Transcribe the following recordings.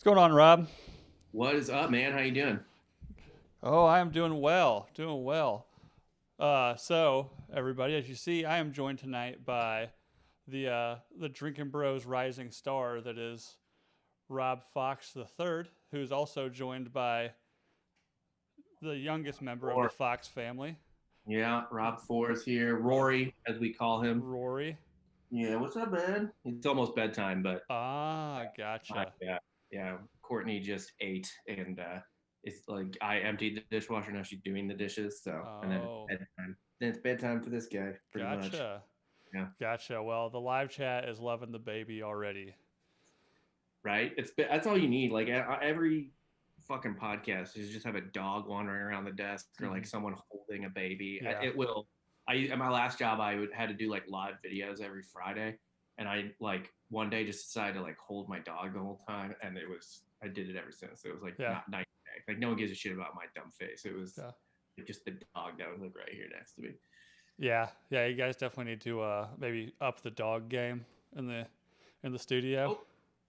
going on, Rob? What is up, man? How you doing? Oh, I am doing well, doing well. So everybody, as you see, I am joined tonight by the Drinkin' Bros Rising Star that is Rob Fox the Third, who's also joined by the youngest member of the Or Fox family, yeah, Rob Four is here. Rory, as we call him. Rory. Yeah, what's up, man? It's almost bedtime, but Ah, I, gotcha. yeah. Courtney just ate, and it's like I emptied the dishwasher. Now she's doing the dishes. So, and then it's Oh, bedtime. Then it's bedtime for this guy, pretty much. gotcha, Yeah, gotcha. Well, the live chat is loving the baby already. right. That's all you need. Like every fucking podcast is just have a dog wandering around the desk or like Mhm. someone holding a baby. Yeah. It will. I at my last job had to do like live videos every Friday, and I like one day just decided to like hold my dog the whole time, and I did it ever since. It was like Yeah. not night and day. Like no one gives a shit about my dumb face. It was Yeah. just the dog that was like right here next to me. Yeah, yeah, you guys definitely need to maybe up the dog game in the studio. Oh,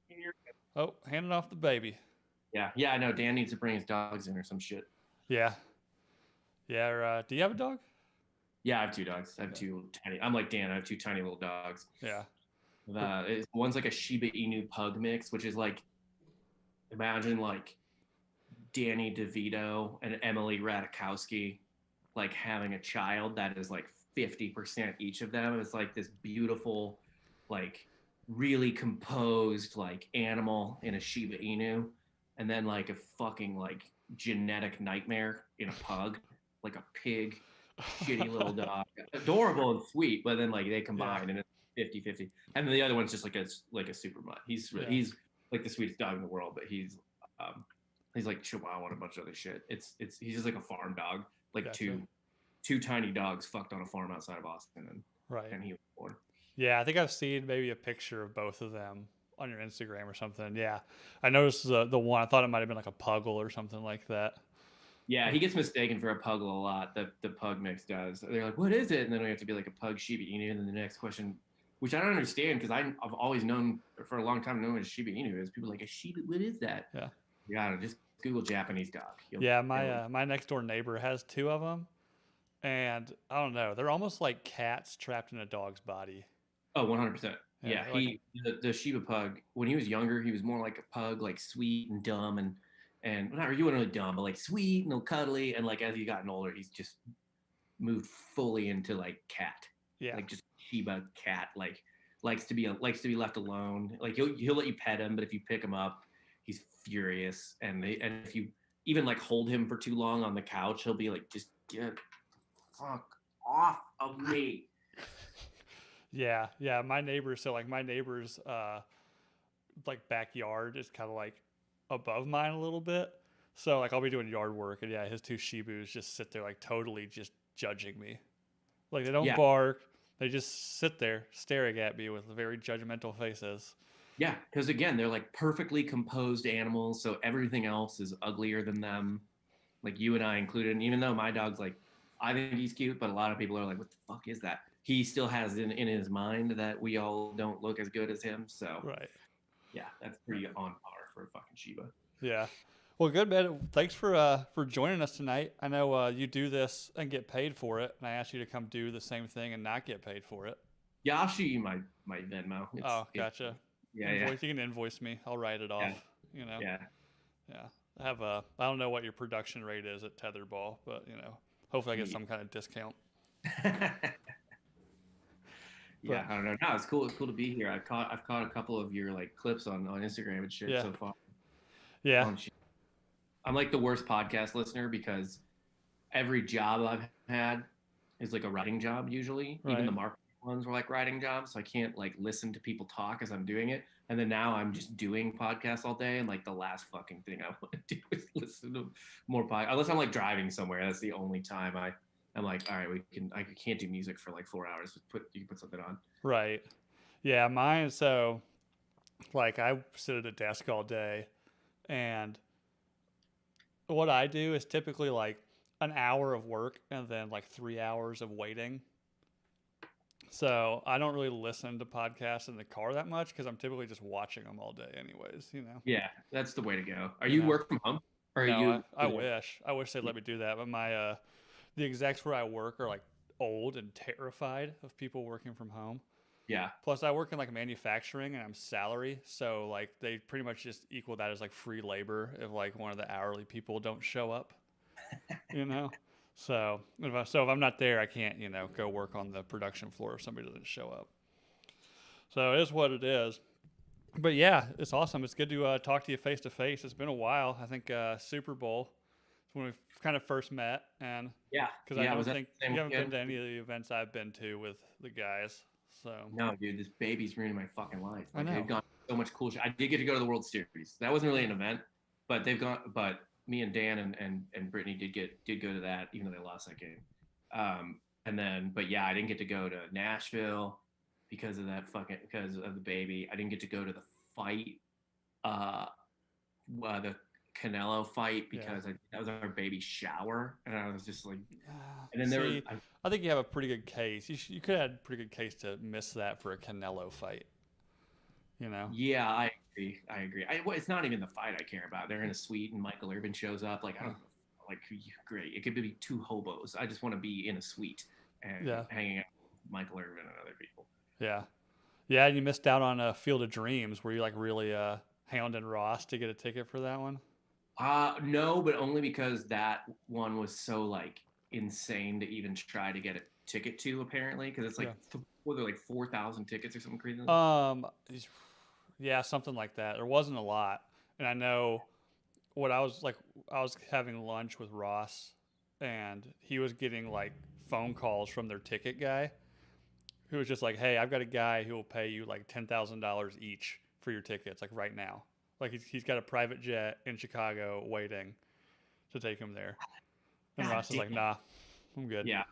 here. Oh, handing off the baby. Yeah. I know Dan needs to bring his dogs in or some shit. Yeah, yeah. Do you have a dog? Yeah, I have two dogs. I have Yeah, two tiny. I'm like Dan. I have two tiny little dogs. yeah. One's like a Shiba Inu pug mix, which is like imagine like Danny DeVito and Emily Ratajkowski like having a child that is like 50% each of them. It's like this beautiful, like really composed like animal in a Shiba Inu, and then like a fucking like genetic nightmare in a pug, like a pig, shitty little dog, adorable and sweet, but then like they Yeah, combine and it's 50-50. And then the other one's just like a super mutt. yeah. He's like the sweetest dog in the world, but um he's like Chihuahua and a bunch of other shit. It's he's just like a farm dog, like Gotcha. two tiny dogs fucked on a farm outside of Austin, Right. and he was born. Yeah, I think I've seen maybe a picture of both of them on your Instagram or something. Yeah, I noticed the one. I thought it might have been like a puggle or something like that. Yeah, he gets mistaken for a pug a lot. The pug mix does. They're like, "What is it?" And then we have to be like a pug Shiba Inu. And then the next question, which I don't understand because I've always known for a long time known what a Shiba Inu is. People are like a Shiba. What is that? Yeah, Yeah, just Google Japanese dog. yeah. My next door neighbor has two of them, and I don't know. They're almost like cats trapped in a dog's body. Oh, 100%. Yeah, Yeah, they're like the Shiba pug when he was younger, he was more like a pug, like sweet and dumb and well, not you weren't really dumb, but like sweet and cuddly. And like as he's gotten older, he's just moved fully into like cat, yeah, like just Shiba cat, like likes to be left alone. Like he'll let you pet him, but if you pick him up, he's furious. And if you even like hold him for too long on the couch, he'll be like, just get fuck off of me. yeah, yeah. My neighbors, so like my neighbors, like backyard is kind of like above mine a little bit. So like I'll be doing yard work, and yeah, his two Shibus just sit there like totally just judging me. Like they don't Yeah, bark, they just sit there staring at me with very judgmental faces. yeah, because again, they're like perfectly composed animals, so everything else is uglier than them, like you and I included. And even though my dog's like, I think he's cute, but a lot of people are like, what the fuck is that? He still has in his mind that we all don't look as good as him. So Right. yeah, that's Right. pretty on par for a fucking Shiba. Yeah. Well, good man. Thanks for joining us tonight. I know you do this and get paid for it, and I asked you to come do the same thing and not get paid for it. Yeah, I'll shoot you my Venmo. Oh, gotcha. Yeah. You can invoice me. I'll write it Yeah, off. You know. yeah. Yeah. I don't know what your production rate is at Tetherball, but hopefully I get Yeah. some kind of discount. Yeah, But I don't know. No, it's cool. It's cool to be here. I've caught a couple of your like clips on Instagram and shit yeah, so far. yeah, On I'm like the worst podcast listener because every job I've had is like a writing job usually. Even the right. marketing ones were like writing jobs. So I can't like listen to people talk as I'm doing it. And then now I'm just doing podcasts all day, and like the last fucking thing I want to do is listen to more podcasts. Unless I'm like driving somewhere, that's the only time I'm like, all right, I can't do music for like 4 hours. You can put something on. Right. Yeah, mine. So, like, I sit at a desk all day, and what I do is typically like an hour of work and then like 3 hours of waiting. So I don't really listen to podcasts in the car that much because I'm typically just watching them all day, anyways. Yeah, that's the way to go. Are You you know. work from home? Or are No, you? I wish. I wish they'd let me do that, but my the execs where I work are like old and terrified of people working from home. Yeah. Plus, I work in like manufacturing and I'm salary, so like they pretty much just equal that as like free labor if like one of the hourly people don't show up, you know. So if I'm not there, I can't go work on the production floor if somebody doesn't show up. So it is what it is. But yeah, it's awesome. It's good to talk to you face to face. It's been a while. I think Super Bowl is when we kind of first met, and Yeah. because I Yeah. Was don't that think the same you haven't been weekend? to any of the events I've been to with the guys. So No, dude, this baby's ruining my fucking life. I Like they've know. gone so much cool shit. I did get to go to the World Series. That wasn't really an event, but they've gone. But me and Dan and Brittany did go to that, even though they lost that game. And then, but yeah, I didn't get to go to Nashville because of the baby. I didn't get to go to the fight, uh, the Canelo fight Yeah. because that was our baby shower, and I was just like, and then there was See, I think you have a pretty good case. You could have had a pretty good case to miss that for a Canelo fight. You know. Yeah, I agree. I agree. Well, it's not even the fight I care about. They're in a suite and Michael Irvin shows up. Like I don't like great. It could be two hobos. I just want to be in a suite and Yeah. hanging out with Michael Irvin and other people. Yeah. Yeah, and you missed out on a Field of Dreams. Were you like really hounding Ross to get a ticket for that one? No, but only because that one was so like insane to even try to get a ticket to. Apparently, because it's like they're like 4,000 tickets or something crazy. Yeah, something like that. There wasn't a lot, and I know what I was like. I was having lunch with Ross, and he was getting like phone calls from their ticket guy, who was just like, "Hey, I've got a guy who will pay you like $10,000 each for your tickets, like right now. Like he's got a private jet in Chicago waiting to take him there." And God Ross is damn. like, "Nah, I'm good." Yeah,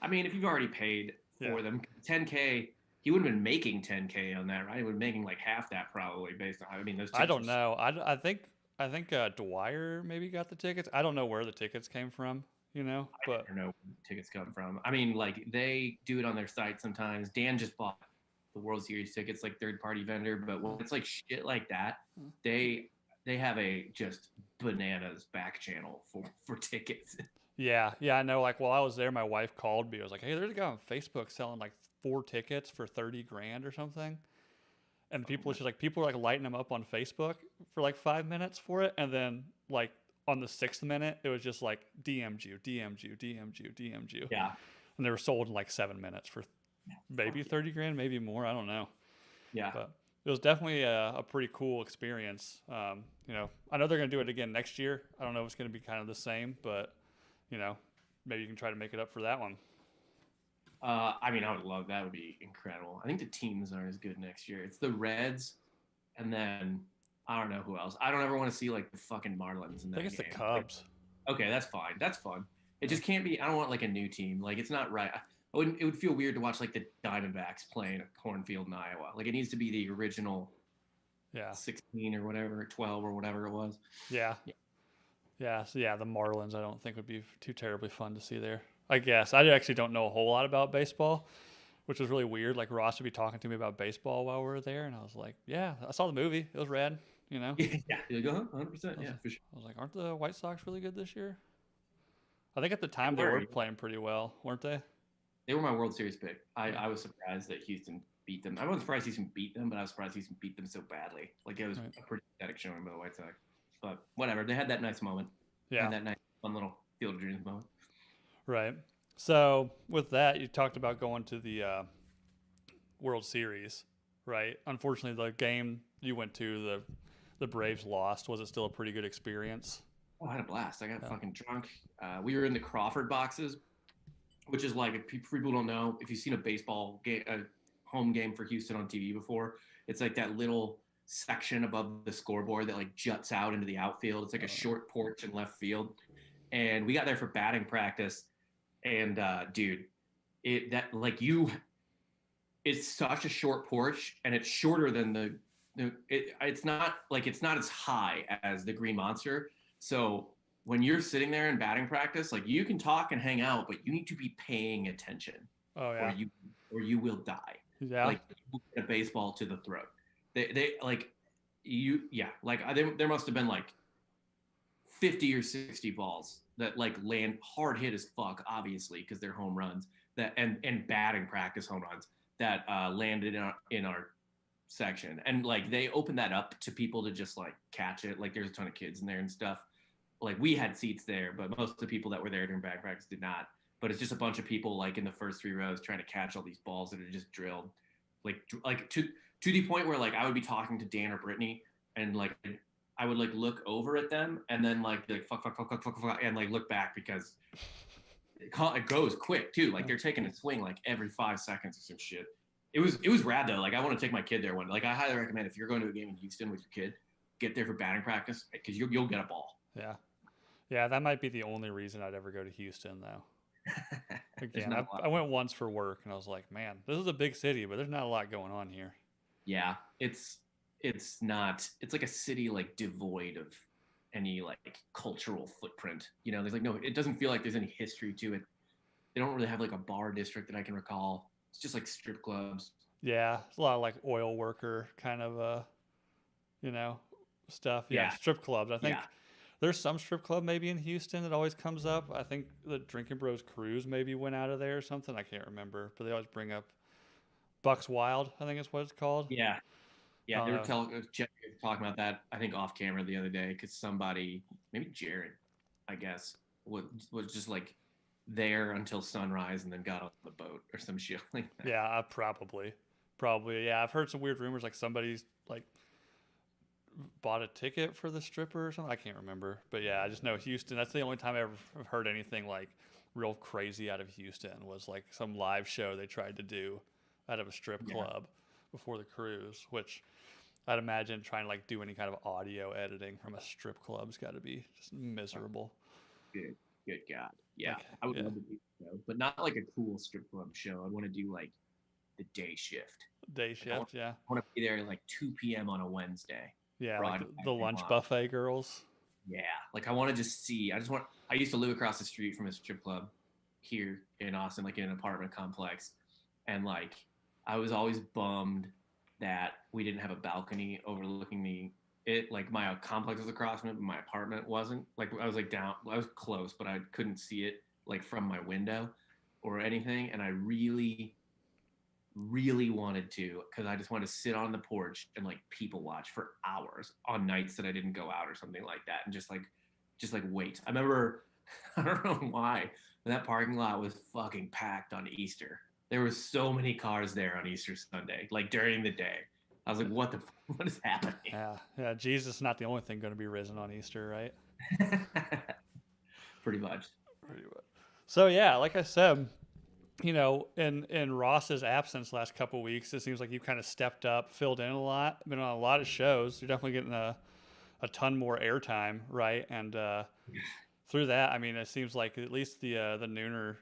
I mean, if you've already paid for Yeah. them, 10K, he would have been making 10K on that, right? He would have been making like half that probably based on. I mean, those I tickets don't know. I think Dwyer maybe got the tickets. I don't know where the tickets came from, I but don't know where the tickets come from. I mean, like they do it on their site sometimes. Dan just bought the World Series tickets, like third party vendor, but when it's like shit like that, they have a just bananas back channel for tickets. yeah, I know. Like while I was there, my wife called me. I was like, "Hey, there's a guy on Facebook selling like 4 tickets for 30 grand or something." And people are like lighting them up on Facebook for like 5 minutes for it, and then like on the sixth minute, it was just like DM'd you, DM'd you, DM'd you, DM'd you, Yeah, and they were sold in like 7 minutes for maybe 30 grand, maybe more. I don't know, yeah. but it was definitely a pretty cool experience. I know they're gonna do it again next year. I don't know if it's gonna be kind of the same, but maybe you can try to make it up for that one. I mean, I would love that. Would be incredible. I think the teams aren't as good next year. It's the Reds, and then I don't know who else. I don't ever want to see like the fucking Marlins in I that think it's the game. Cubs. Okay, that's fine. That's fun. It just can't be. I don't want like a new team. Like it's not right. It would feel weird to watch like the Diamondbacks playing a cornfield in Iowa. Like it needs to be the original. Yeah. 16 or whatever, 12 or whatever it was. Yeah. Yeah. So yeah, the Marlins I don't think would be too terribly fun to see there. I guess I actually don't know a whole lot about baseball, which was really weird. Like Ross would be talking to me about baseball while we were there, and I was like, "Yeah, I saw the movie. It was rad." Yeah, you go 100%. Yeah, for sure. I was like, "Aren't the White Sox really good this year?" I think at the time They they were. were playing pretty well, weren't they? They were my World Series pick. I was surprised that Houston beat them. I wasn't surprised Houston beat them, but I was surprised Houston beat them so badly. Like it was Right. a pretty pathetic showing by the White Sox. But whatever, they had that nice moment. Yeah. And that nice fun little Field of Dreams moment. Right. So with that, you talked about going to the World Series, right? Unfortunately, the game you went to, the Braves lost. Was it still a pretty good experience? Oh, I had a blast. I got fucking drunk. We were in the Crawford boxes, which is like, if people don't know, if you've seen a baseball game, a home game for Houston on TV before, it's like that little section above the scoreboard that like juts out into the outfield. It's like a short porch in left field. And we got there for batting practice. And dude, it's such a short porch, and it's shorter than it's not as high as the Green Monster. So when you're sitting there in batting practice, like you can talk and hang out, but you need to be paying attention. Oh yeah. or you will die. Yeah. Like a baseball to the throat. They like you. Yeah. Like there must have been like 50 or 60 balls that like land hard hit as fuck, obviously, because they're home runs that and batting practice home runs that landed in our section. And like they opened that up to people to just like catch it. Like there's a ton of kids in there and stuff. Like we had seats there, but most of the people that were there during batting practice did not. But it's just a bunch of people like in the first 3 rows trying to catch all these balls that are just drilled, like to the point where like I would be talking to Dan or Brittany and like I would like look over at them and then like be like fuck, and like look back because it goes quick too. Like they're taking a swing like every 5 seconds or some shit. It was rad though. Like I want to take my kid there one. Like I highly recommend if you're going to a game in Houston with your kid, get there for batting practice because you'll get a ball. Yeah. Yeah, that might be the only reason I'd ever go to Houston though. Again, I went once for work and I was like, man, this is a big city, but there's not a lot going on here. Yeah, it's not. It's like a city like devoid of any like cultural footprint. You know, there's like no. It doesn't feel like there's any history to it. They don't really have like a bar district that I can recall. It's just like strip clubs. Yeah, a lot of like oil worker kind of stuff. Yeah, strip clubs. I think there's some strip club maybe in Houston that always comes up. I think the Drinkin' Bros cruise maybe went out of there or something. I can't remember, but they always bring up Bucks Wild. I think is what it's called. Yeah, yeah. They were talking about that. I think off camera the other day because somebody, maybe Jared, I guess, was just like there until sunrise and then got on the boat or some shit like that. Yeah, probably. Yeah, I've heard some weird rumors like somebody's like bought a ticket for the stripper or something. I can't remember, but yeah, I just know Houston. That's the only time I ever heard anything like real crazy out of Houston was like some live show they tried to do out of a strip club before the cruise, which I'd imagine trying to like do any kind of audio editing from a strip club's got to be just miserable. Good God. Yeah. Like, I would love to do so, but not like a cool strip club show. I'd want to do like the day shift. Yeah. I want to be there at like 2 p.m. on a Wednesday. Yeah, like the lunch buffet girls. Yeah. Like I want to just see. I used to live across the street from a strip club here in Austin, like in an apartment complex. And like I was always bummed that we didn't have a balcony overlooking like my complex was across from it, but my apartment wasn't. Like I was like down, I was close, but I couldn't see it like from my window or anything. And I really, really wanted to, because I just wanted to sit on the porch and like people watch for hours on nights that I didn't go out or something like that, and just like wait. I remember, I don't know why, but that parking lot was fucking packed on Easter. There were so many cars there on Easter Sunday, like during the day. I was like, what is happening? Yeah. Jesus is not the only thing going to be risen on Easter, right? Pretty much. So yeah, like I said, in Ross's absence last couple of weeks, it seems like you've kind of stepped up, filled in a lot, been on a lot of shows. You're definitely getting a ton more airtime, right? And through that, I mean, it seems like at least the Nooner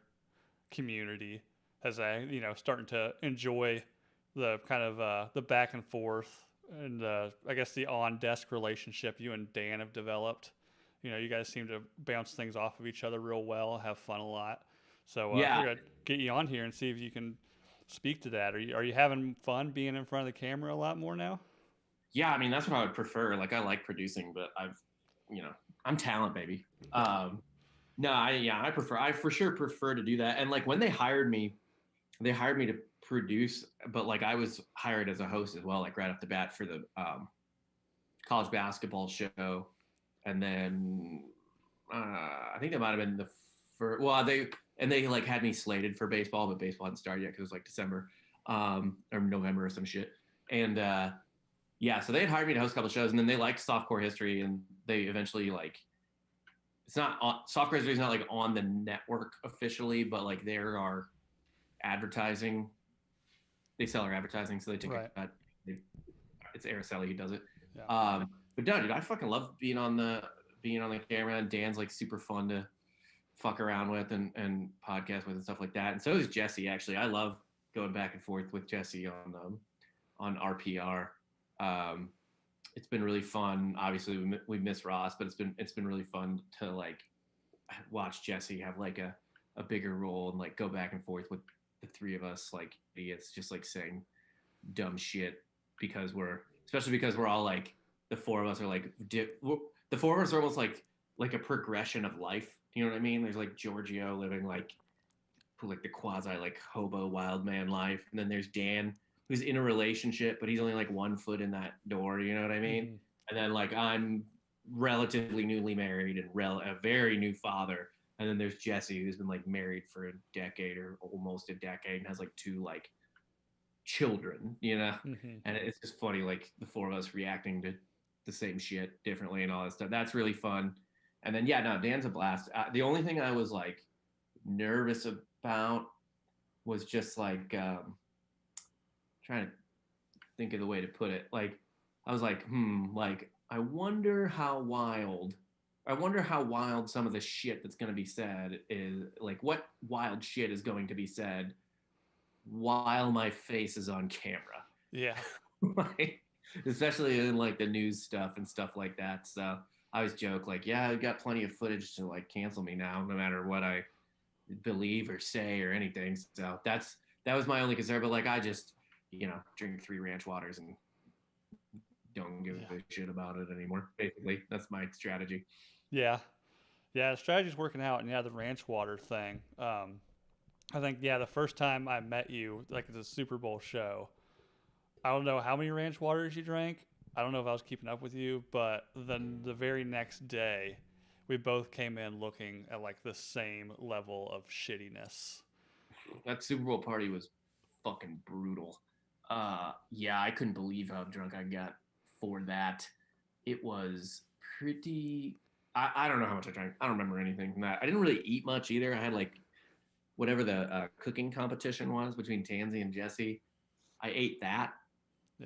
community has starting to enjoy the kind of the back and forth and I guess the on-desk relationship you and Dan have developed. You guys seem to bounce things off of each other real well, have fun a lot. So we're gonna get you on here and see if you can speak to that. Are you having fun being in front of the camera a lot more now? Yeah, I mean that's what I would prefer. Like I like producing, but I'm talent, baby. I for sure prefer to do that. And like when they hired me to produce, but like I was hired as a host as well, like right off the bat for the college basketball show, and then I think that might have been the first. Well, they like had me slated for baseball, but baseball hadn't started yet because it was like December or November or some shit. And so they had hired me to host a couple of shows, and then they liked Softcore History, and they eventually like. It's not Softcore History is not like on the network officially, but like there are advertising. They sell our advertising, so they take a cut. It's Araceli who does it. Yeah. But no, dude, I fucking love being on the camera, and Dan's like super fun to fuck around with and podcast with and stuff like that. And so is Jesse. Actually, I love going back and forth with Jesse on RPR. It's been really fun. Obviously, we miss Ross, but it's been really fun to like watch Jesse have like a bigger role and like go back and forth with the three of us like idiots just like saying dumb shit especially because we're all like the four of us are like the four of us are almost like a progression of life. You know what I mean? There's like Giorgio living like the quasi like hobo wild man life, and then there's Dan who's in a relationship, but he's only like 1 foot in that door. You know what I mean? Mm-hmm. And then like I'm relatively newly married and a very new father. And then there's Jesse who's been like married for a decade or almost a decade and has like 2 like children, you know? Mm-hmm. And it's just funny, like the four of us reacting to the same shit differently and all that stuff. That's really fun. And then, yeah, no, Dan's a blast. The only thing I was like nervous about was just like trying to think of the way to put it. Like, I was like, like, I wonder how wild some of the shit that's going to be said is like, what wild shit is going to be said while my face is on camera. Yeah. Like, especially in like the news stuff and stuff like that. So I always joke like, yeah, I've got plenty of footage to like cancel me now, no matter what I believe or say or anything. So that was my only concern. But like, I just, drink 3 ranch waters and don't give a shit about it anymore. Basically, that's my strategy. Yeah. Yeah. The strategy's working out. And yeah, the ranch water thing. I think, yeah, the first time I met you, like at the Super Bowl show, I don't know how many ranch waters you drank. I don't know if I was keeping up with you, but then the very next day, we both came in looking at like the same level of shittiness. That Super Bowl party was fucking brutal. Yeah, I couldn't believe how drunk I got for that. It was pretty. I don't know how much I drank. I don't remember anything from that. I didn't really eat much either. I had like whatever the cooking competition was between Tansy and Jesse. I ate that,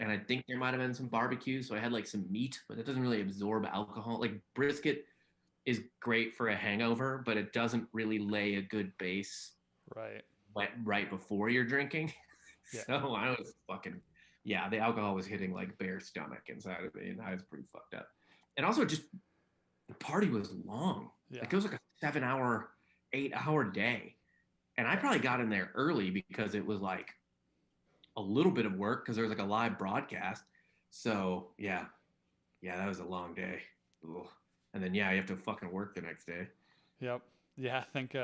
and I think there might have been some barbecue, so I had like some meat, but it doesn't really absorb alcohol. Like brisket is great for a hangover, but it doesn't really lay a good base Right. right before you're drinking. Yeah. So I was fucking, yeah, the alcohol was hitting like bare stomach inside of me, and I was pretty fucked up. And also, just the party was long. Yeah. Like it was like a 7-hour, 8-hour day. And I probably got in there early because it was like a little bit of work because there was like a live broadcast. So yeah, that was a long day. Ugh. And then yeah, you have to fucking work the next day. Yep. Yeah, I think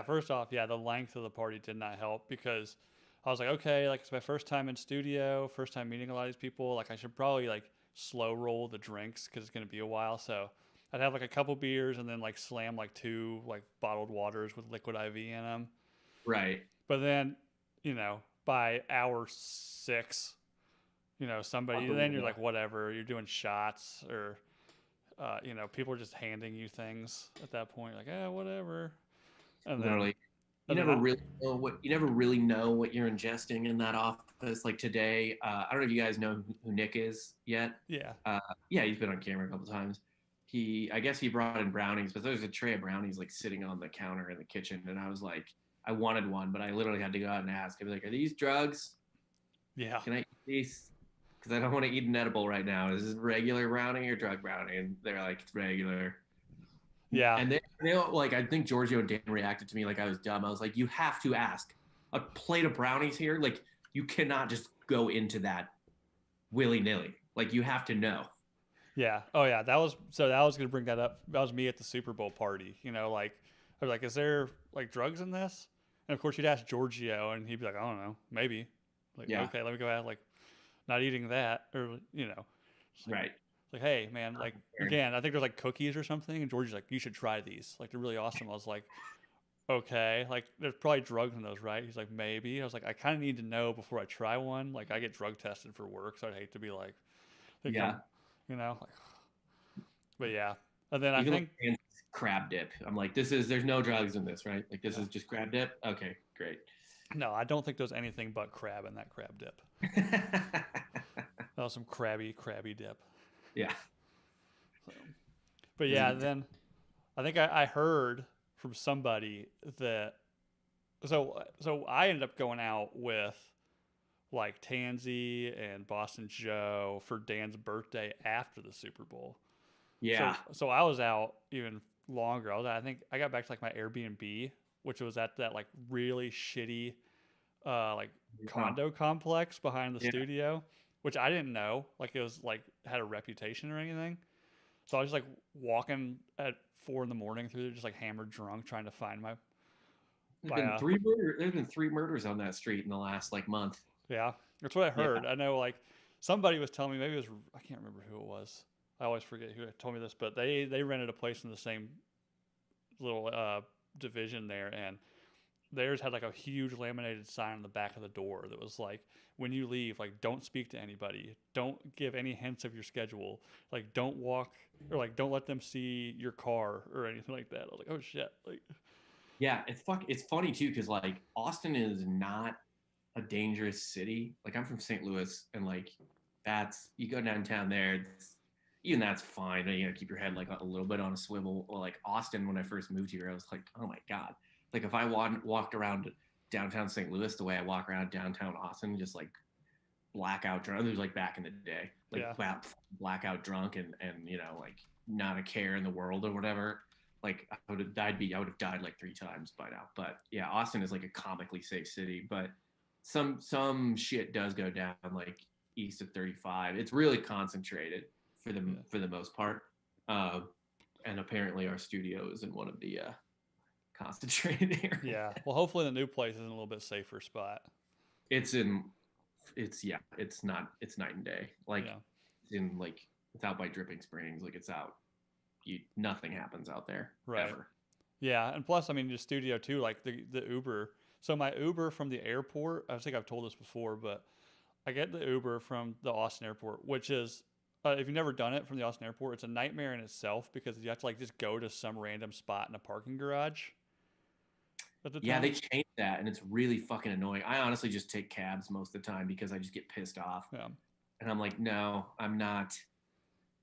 first off, yeah, the length of the party did not help because I was like, okay, like it's my first time in studio, first time meeting a lot of these people, like I should probably like slow roll the drinks cuz it's going to be a while. So I'd have like a couple beers and then like slam like 2 like bottled waters with liquid IV in them. Right. But then, by hour 6, somebody then you're like whatever, you're doing shots or people are just handing you things at that point, like, whatever. And literally, you never really know what you're ingesting in that office. Like today, I don't know if you guys know who Nick is yet. Yeah. Yeah, he's been on camera a couple times. I guess he brought in brownies, but there's a tray of brownies like sitting on the counter in the kitchen, and I was like, I wanted one, but I literally had to go out and ask. I'd be like, "Are these drugs? Yeah. Can I eat these? Because I don't want to eat an edible right now. Is this regular brownie or drug brownie?" And they're like, "It's regular." Yeah. And they like, I think Giorgio and Dan reacted to me like I was dumb. I was like, you have to ask. A plate of brownies here, like you cannot just go into that willy nilly. Like you have to know. Yeah. Oh yeah. That was going to bring that up. That was me at the Super Bowl party. Like I was like, is there like drugs in this? And of course you'd ask Giorgio and he'd be like, I don't know, maybe. Like, Yeah. okay, let me go out, like not eating that or Right. Like, hey man, like again, I think there's like cookies or something, and George's like, you should try these. Like they're really awesome. I was like, okay, like there's probably drugs in those, right? He's like, maybe. I was like, I kind of need to know before I try one. Like I get drug tested for work, so I'd hate to be like, Yeah. like, but yeah. And then Even I think like crab dip. I'm like, there's no drugs in this, right? Like this is just crab dip. Okay, great. no, I don't think there's anything but crab in that crab dip. That was some crabby dip. Yeah. So, but yeah, then I think I heard from somebody that so I ended up going out with like Tansy and Boston Joe for Dan's birthday after the Super Bowl. Yeah. So I was out even longer. I think I got back to like my Airbnb, which was at that like really shitty like condo complex behind the Yeah. studio, which I didn't know like it was like had a reputation or anything. So I was just like walking at 4 in the morning through there, just like hammered drunk, trying to find my There's been 3 murders on that street in the last like month. yeah. That's what I Yeah. heard. I know like somebody was telling me, maybe it was, I can't remember who it was. I always forget who told me this, but they rented a place in the same little division there, and theirs had like a huge laminated sign on the back of the door that was like, when you leave, like don't speak to anybody, don't give any hints of your schedule, like don't walk or like don't let them see your car or anything like that. I was like, oh shit, like Yeah, it's funny too because like Austin is not a dangerous city. Like I'm from St. Louis, and like that's you go downtown there, even that's fine. You know, keep your head like a little bit on a swivel. Or like Austin, when I first moved here, I was like, oh my god. Like if I walked around downtown St. Louis the way I walk around downtown Austin, just like blackout drunk. It was like back in the day, like yeah, blackout drunk and you know like not a care in the world or whatever. Like I would have died like 3 times by now. But yeah, Austin is like a comically safe city, but some shit does go down like east of 35. It's really concentrated yeah, for the most part. Uh, and apparently our studio is in one of the concentrated areas. yeah. Well, hopefully the new place is in a little bit safer spot. It's in it's not it's night and day. Like Yeah, it's in like it's out by Dripping Springs. Like it's out. Nothing happens out there right. ever. Yeah, and plus, I mean, your studio too, like the Uber. So my Uber from the airport, I think I've told this before, but I get the Uber from the Austin airport, which is, if you've never done it from the Austin airport, it's a nightmare in itself because you have to like just go to some random spot in a parking garage at the Yeah, they time. changed that, and it's really fucking annoying. I honestly just take cabs most of the time because I just get pissed off, Yeah, and I'm like, no, I'm not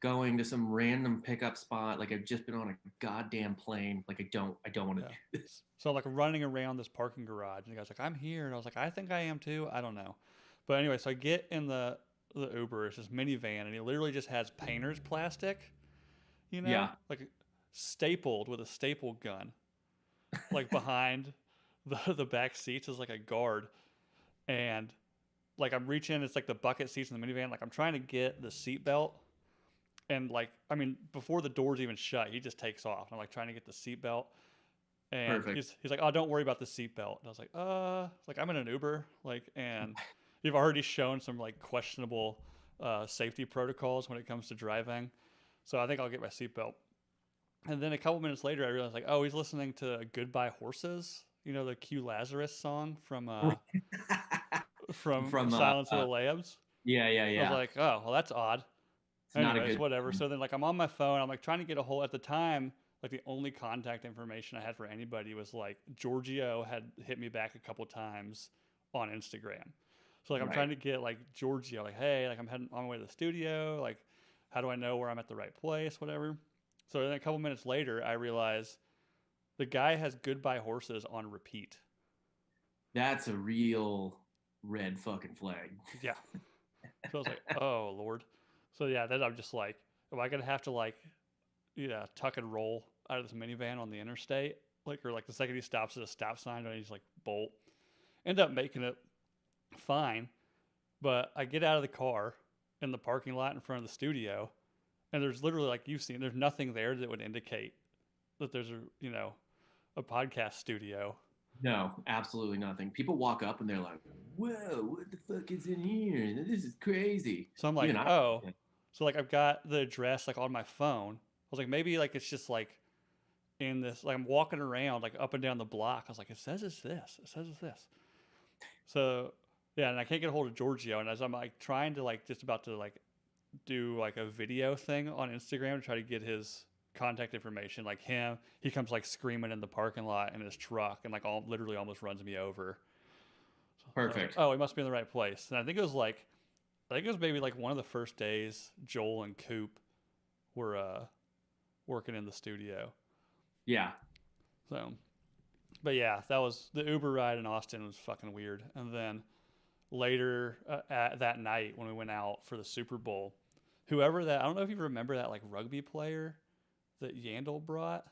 going to some random pickup spot. Like I've just been on a goddamn plane. Like I don't want to yeah. do this. So I'm like running around this parking garage, and the guy's like, "I'm here," and I was like, "I think I am too. I don't know," but anyway, so I get in the Uber. It's this minivan, and he literally just has painter's plastic, Yeah, like stapled with a staple gun, like behind the back seats is like a guard, and like I'm reaching, it's like the bucket seats in the minivan. Like I'm trying to get the seatbelt, and like I mean, before the doors even shut, he just takes off. And I'm like trying to get the seatbelt, and perfect. he's like, "Oh, don't worry about the seatbelt." And I was like I'm in an Uber, like, and you've already shown some like questionable safety protocols when it comes to driving, so I think I'll get my seatbelt. And then a couple minutes later, I realized like, oh, he's listening to "Goodbye Horses," the Q Lazarus song from From Silence of the Lambs. yeah, yeah, I was yeah. like, oh, well, that's odd. It's not a Anyways, good whatever. sign. So then, like, I'm on my phone. I'm like trying to get a hold. At the time, like the only contact information I had for anybody was like Giorgio had hit me back a couple times on Instagram. So like, I'm Right. trying to get like Giorgio, like, hey, like I'm heading on my way to the studio. Like, how do I know where I'm at the right place? Whatever. So then a couple minutes later, I realize the guy has "Goodbye Horses" on repeat. That's a real red fucking flag. Yeah. So I was like, oh Lord. So yeah, then I'm just like, am I gonna have to like, yeah, tuck and roll out of this minivan on the interstate? Like, or like the second he stops at a stop sign, and he's like bolt. End up making it fine, but I get out of the car in the parking lot in front of the studio, and there's literally, like you've seen, there's nothing there that would indicate that there's a podcast studio. No, absolutely nothing. People walk up and they're like, "Whoa, what the fuck is in here? This is crazy." So I'm like, Even I, oh, so like I've got the address like on my phone. I was like, maybe like it's just like in this, like I'm walking around like up and down the block. I was like, it says it's this. It says it's this. So yeah, and I can't get a hold of Giorgio. And as I'm like trying to like just about to like do like a video thing on Instagram to try to get his contact information, like him, he comes like screaming in the parking lot in his truck and like all literally almost runs me over. So I was like, perfect. oh, he must be in the right place. And I think it was maybe like one of the first days Joel and Coop were working in the studio. Yeah, So, but yeah, that was the Uber ride in Austin was fucking weird. And then later at that night when we went out for the Super Bowl, whoever that, I don't know if you remember that like rugby player that Yandel brought.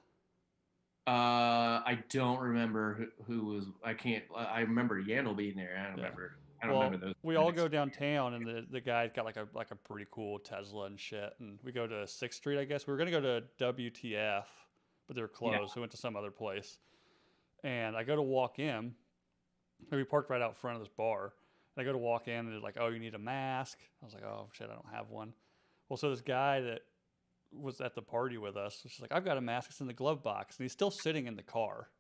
I don't remember who was. I can't. I remember Yandel being there. I don't Yeah. remember. I don't remember Well, those we all go specifics. downtown, and the guy's got like a pretty cool Tesla and shit. And we go to Sixth Street, I guess. We were gonna go to WTF, but they were Yeah. closed. So we went to some other place. And I go to walk in, and we parked right out front of this bar. And I go to walk in, and they're like, "Oh, you need a mask." I was like, "Oh shit, I don't have one." Well, so this guy that was at the party with us was just like, "I've got a mask. It's in the glove box," and he's still sitting in the car.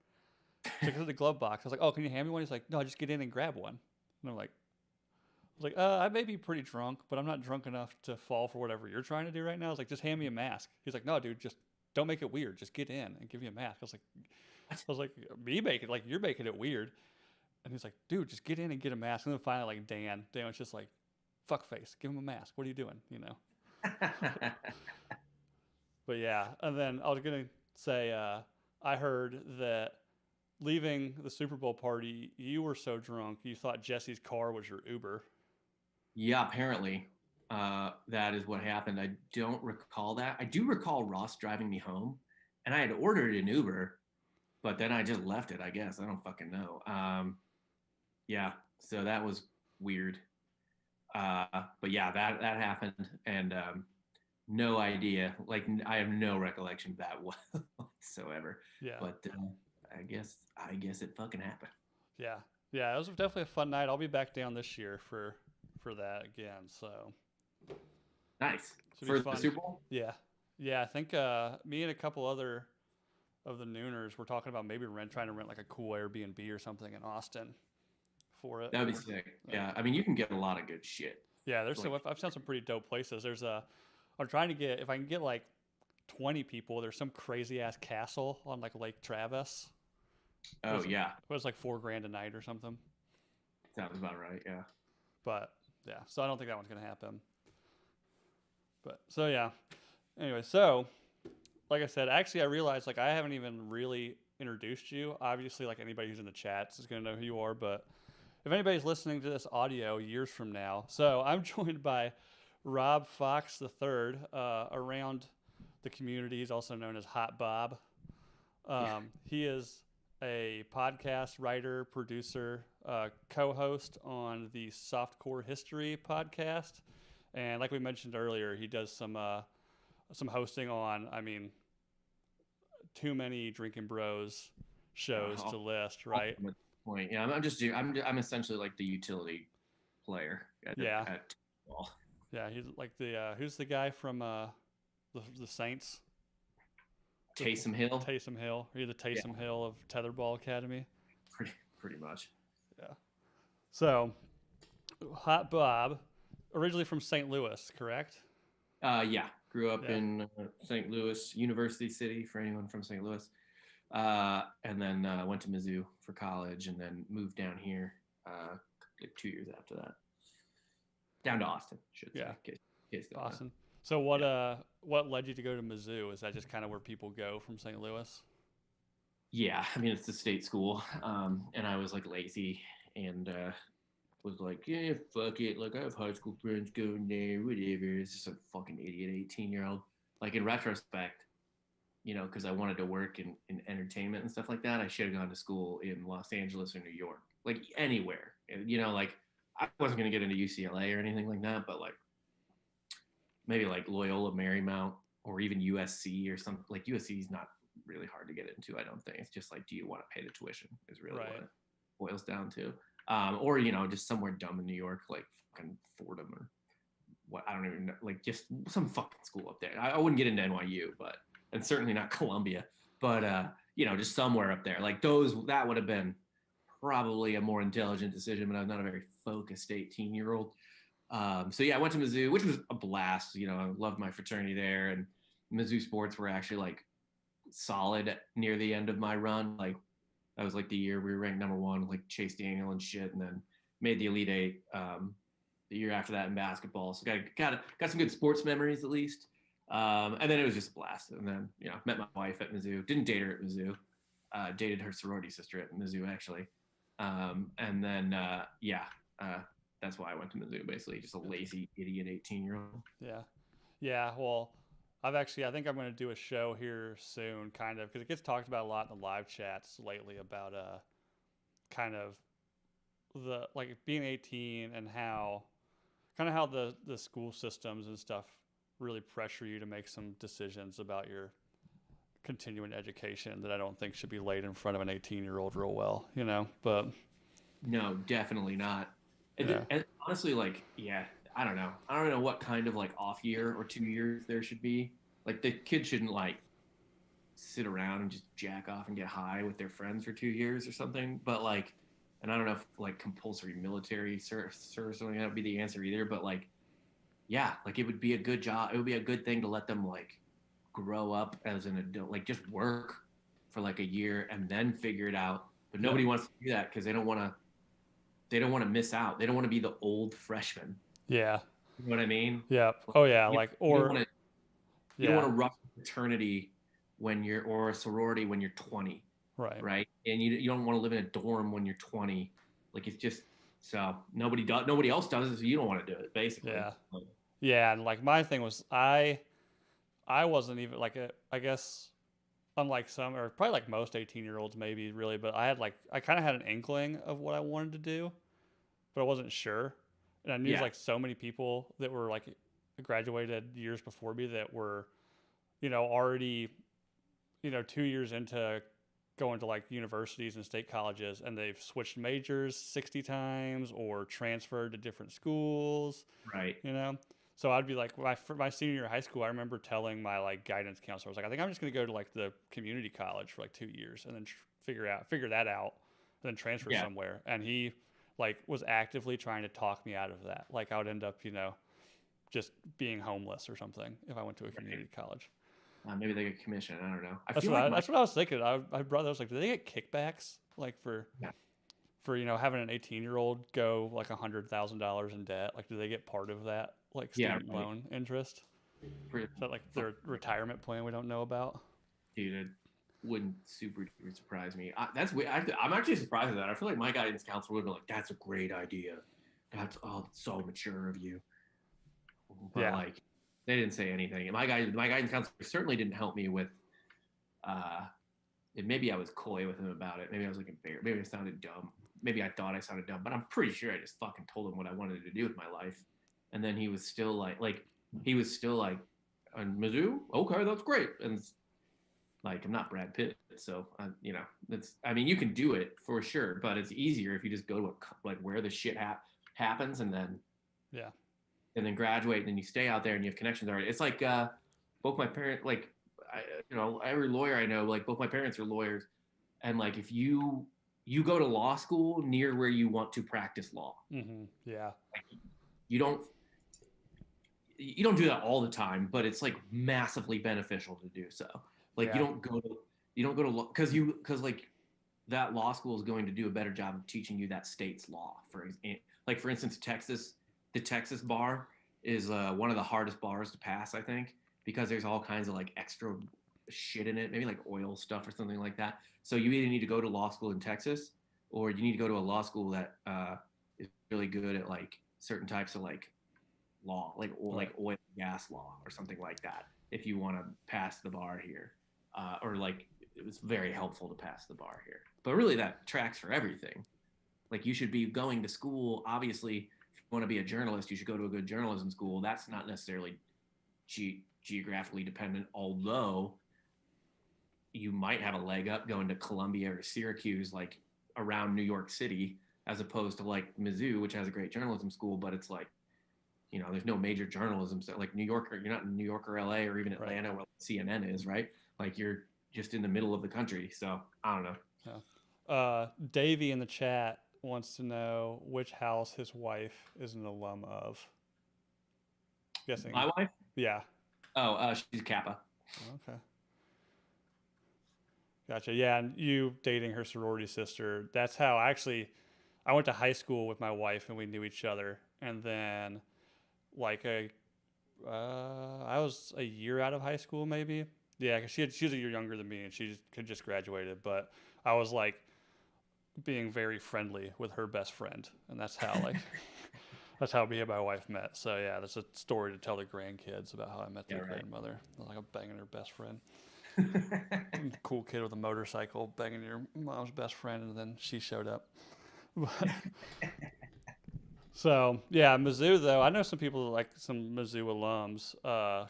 So I go to the glove box. I was like, "Oh, can you hand me one?" He's like, "No, just get in and grab one." And I'm like, I was like, I may be pretty drunk, but I'm not drunk enough to fall for whatever you're trying to do right now. I was like, just hand me a mask. He's like, no, dude, just don't make it weird. Just get in and give me a mask. I was like, me making like you're making it weird. And he's like, dude, just get in and get a mask. And then finally, like Dan was just like, fuck face, give him a mask. What are you doing? You know. But yeah, and then I was gonna say, I heard that leaving the Super Bowl party, you were so drunk you thought Jesse's car was your Uber. Yeah, apparently, that is what happened. I don't recall that. I do recall Ross driving me home, and I had ordered an Uber, but then I just left it. I guess I don't fucking know. Yeah, so that was weird. But yeah, that happened, and no idea. Like I have no recollection of that whatsoever. Yeah. But I guess it fucking happened. Yeah, yeah, it was definitely a fun night. I'll be back down this year for that again. So Nice should be for the fun. Super Bowl. Yeah, yeah. I think me and a couple other of the Nooners were talking about maybe trying to rent like a cool Airbnb or something in Austin for it. That would be sick. Yeah, Yeah, I mean you can get a lot of good shit. yeah. There's Like, some. I've found some pretty dope places. I'm trying to get if I can get like 20 people. There's some crazy ass castle on like Lake Travis. It oh was, yeah, it was like $4,000 a night or something. sounds about right. Yeah. But yeah, so I don't think that one's gonna happen. But so yeah. Anyway, so like I said, actually I realized like I haven't even really introduced you. Obviously, like anybody who's in the chats is gonna know who you are, but if anybody's listening to this audio years from now, so I'm joined by Rob Fox III, around the community. He's also known as Hot Bob. Yeah. He is a podcast writer, producer, co-host on the Softcore History podcast, and like we mentioned earlier, he does some hosting on. I mean, too many Drinking Bros shows to list, right? Ultimate point. Yeah, I'm essentially like the utility player Yeah, at ball. yeah. He's like the who's the guy from the Saints? Taysom Hill, Taysom Hill. Are you the yeah, Taysom Hill of Tetherball Academy? pretty much. Yeah. So, Hot Bob, originally from St. Louis, correct? Yeah, grew up Yeah. in St. Louis, University City for anyone from St. Louis, and then went to Mizzou for college, and then moved down here like 2 years after that, down to Austin, should say. Yeah. Case don't know. Awesome. So Yeah. what led you to go to Mizzou? Is that just kind of where people go from St. Louis? Yeah, I mean it's the state school, and I was like lazy and was like, yeah, fuck it. Like I have high school friends going there, whatever. It's just a fucking idiot, 18-year-old. Like in retrospect, because I wanted to work in entertainment and stuff like that, I should have gone to school in Los Angeles or New York, like anywhere. Like I wasn't gonna get into UCLA or anything like that, but like maybe like Loyola Marymount or even USC or something. Like USC is not really hard to get into, I don't think. It's just like, do you want to pay the tuition is really what Right. it boils down to. Or just somewhere dumb in New York, like fucking Fordham or what, I don't even know, like just some fucking school up there. I wouldn't get into NYU, and certainly not Columbia, but just somewhere up there. Like that would have been probably a more intelligent decision, but I'm not a very focused 18-year-old. So yeah, I went to Mizzou, which was a blast. I loved my fraternity there, and Mizzou sports were actually like solid near the end of my run. Like that was like the year we were ranked number one, like Chase Daniel and shit, and then made the Elite Eight the year after that in basketball. So got some good sports memories at least. And then it was just a blast. And then met my wife at Mizzou. Didn't date her at Mizzou. Dated her sorority sister at Mizzou actually. And then that's why I went to Mizzou. Basically, just a lazy idiot 18-year-old. Yeah. Yeah. Well, I think I'm going to do a show here soon, kind of, because it gets talked about a lot in the live chats lately about kind of the like being 18 and how the school systems and stuff really pressure you to make some decisions about your continuing education that I don't think should be laid in front of an 18-year-old real well, But No, definitely not. yeah, And honestly, like, yeah, I don't know. I don't know what kind of like off year or 2 years there should be. Like, the kid shouldn't like sit around and just jack off and get high with their friends for 2 years or something. But like, and I don't know if like compulsory military service or something that would be the answer either. But like, yeah, like it would be a good job. It would be a good thing to let them like grow up as an adult, like just work for like a year and then figure it out. But nobody wants to do that because they don't want to. They don't want to miss out. They don't want to be the old freshman. yeah, You know what I mean? yeah. Oh yeah, You, like you don't or want to. You don't yeah, want to rush a fraternity when you're or a sorority when you're 20, right. right? And you don't want to live in a dorm when you're 20. Like it's just so nobody does. Nobody else does it, so you don't want to do it. Basically. Yeah. Yeah, and like my thing was I wasn't even like I guess unlike some or probably like most 18-year-olds maybe really, but I kind of had an inkling of what I wanted to do, but I wasn't sure. And I knew Yeah. like so many people that were like graduated years before me that were, already, 2 years into going to like universities and state colleges and they've switched majors 60 times or transferred to different schools, Right. you know? So I'd be like, for my senior year of high school, I remember telling my like guidance counselor, I was like, I think I'm just going to go to like the community college for like 2 years and then figure that out, and then transfer Yeah. somewhere. And he like was actively trying to talk me out of that. Like I would end up, just being homeless or something if I went to a Right. community college. Maybe they get commission. I don't know. I That's feel what like I, my that's what I was thinking. My brother was like, do they get kickbacks like yeah. for having an 18-year-old go like $100,000 in debt? Like, do they get part of that like Yeah. student Right. loan interest? Pretty, Is that like their retirement plan we don't know about? dude, it wouldn't super duper surprise me. That's weird. I'm actually surprised at that. I feel like my guidance counselor would be like, "That's a great idea. That's so mature of you." But Yeah. like, they didn't say anything. And my guidance counselor certainly didn't help me with. Uh, maybe I was coy with him about it. Maybe I was like embarrassed. Maybe I sounded dumb. Maybe I thought I sounded dumb. But I'm pretty sure I just fucking told him what I wanted to do with my life. And then he was still like he was still like, "On Mizzou, okay, that's great." And like I'm not Brad Pitt, so that's. I mean, you can do it for sure, but it's easier if you just go to like where the shit happens, Yeah. and then graduate, and then you stay out there and you have connections already. It's like both my parents, like every lawyer I know, like both my parents are lawyers, and like if you go to law school near where you want to practice law, Mm-hmm. Yeah. like, you don't you don't do that all the time, but it's like massively beneficial to do so. Like Yeah. you don't go to law because like that law school is going to do a better job of teaching you that state's law. Like for instance, the Texas bar is one of the hardest bars to pass, I think, because there's all kinds of like extra shit in it, maybe like oil stuff or something like that. So you either need to go to law school in Texas, or you need to go to a law school that is really good at like certain types of like law, like oil and gas law or something like that. If you want to pass the bar here, or like it was very helpful to pass the bar here. But really, that tracks for everything. Like you should be going to school. Obviously, if you want to be a journalist, you should go to a good journalism school. That's not necessarily geographically dependent, although you might have a leg up going to Columbia or Syracuse, like around New York City, as opposed to like Mizzou, which has a great journalism school, but it's like, there's no major journalism. So like New York, you're not in New York or LA or even Atlanta where CNN is, right? Like you're just in the middle of the country. So I don't know. Yeah. Davey in the chat wants to know which house his wife is an alum of. Guessing. My wife? Yeah. Oh, she's a Kappa. Okay. Gotcha. Yeah, and you dating her sorority sister. That's how I went to high school with my wife and we knew each other. And then like I was a year out of high school maybe. Yeah, cause she was a year younger than me and she had just graduated. But I was like being very friendly with her best friend, and that's how like That's how me and my wife met. So yeah, that's a story to tell the grandkids about how I met Yeah, their right. grandmother. Like I'm banging her best friend. Cool kid with a motorcycle banging your mom's best friend, and then she showed up. So yeah, Mizzou though. I know some people like some Mizzou alums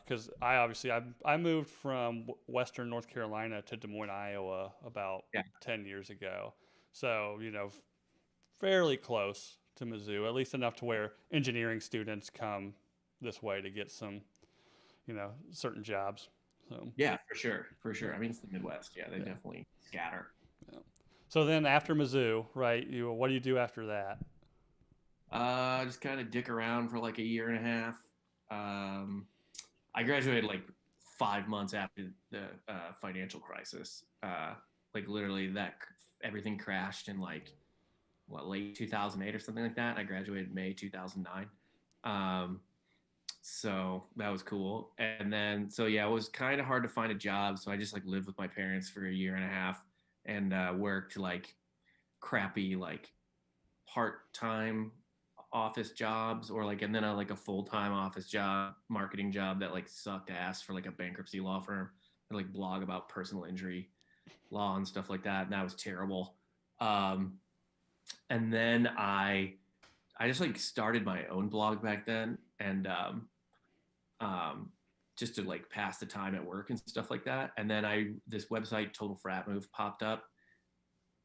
because I moved from Western North Carolina to Des Moines, Iowa about Yeah. 10 years ago. So fairly close to Mizzou, at least enough to where engineering students come this way to get some certain jobs. So Yeah, for sure. For yeah, sure. I mean, it's the Midwest. Yeah, they yeah, definitely scatter. yeah. So then after Mizzou, right? What do you do after that? Just kind of dick around for like a year and a half. Um, I graduated like 5 months after the financial crisis. Like literally, that everything crashed in like what late 2008 or something like that. I graduated May 2009. Um, so that was cool. And then so yeah, it was kind of hard to find a job. So I just like lived with my parents for a year and a half and worked like crappy like part-time office jobs or like and then like a full-time office job marketing job that like sucked ass for like a bankruptcy law firm and like blog about personal injury law and stuff like that and that was terrible. And then I just like started my own blog back then and um just to like pass the time at work and stuff like that and then I this website Total Frat Move popped up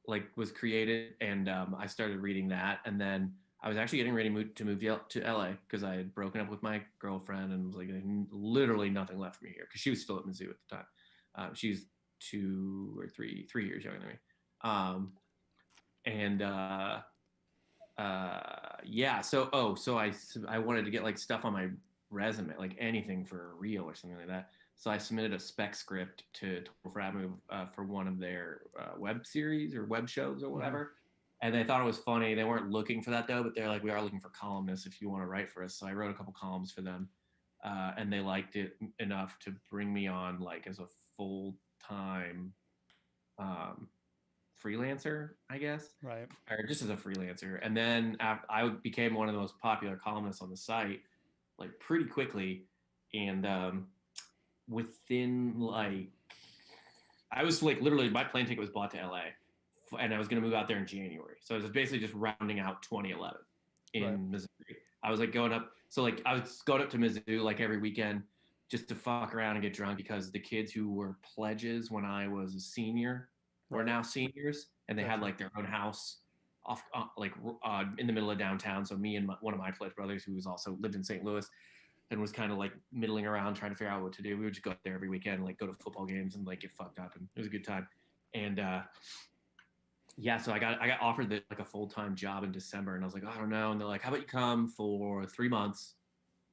like was created and I started reading that and then I was actually getting ready to move to LA because I had broken up with my girlfriend and was like literally nothing left for me here because she was still at Mizzou at the time. She's 2 or 3 years younger than me. Um, and yeah, so I wanted to get like stuff on my resume, like anything for a reel or something like that. So I submitted a spec script to Total Frat Move for one of their web series or web shows or Mm-hmm. whatever. And they thought it was funny. They weren't looking for that though, but they're like, we are looking for columnists if you want to write for us. So I wrote a couple columns for them, and they liked it enough to bring me on like as a full time um, freelancer, I guess, Right. or just as a freelancer. And then I became one of the most popular columnists on the site, like pretty quickly. And within like, I was like literally my plane ticket was bought to LA, and I was going to move out there in January. So I was basically just rounding out 2011 Right. in Missouri. I was like going up, so like I was going up to Mizzou like every weekend just to fuck around and get drunk because the kids who were pledges when I was a senior were Right. now seniors and they had Gotcha. like their own house off in the middle of downtown. So me and one of my pledge brothers who was also lived in St. Louis and was kind of like middling around trying to figure out what to do. We would just go up there every weekend, like go to football games and like get fucked up, and it was a good time. And yeah, so I got offered like a full time job in December, and I was like, oh, I don't know. And they're like, how about you come for 3 months,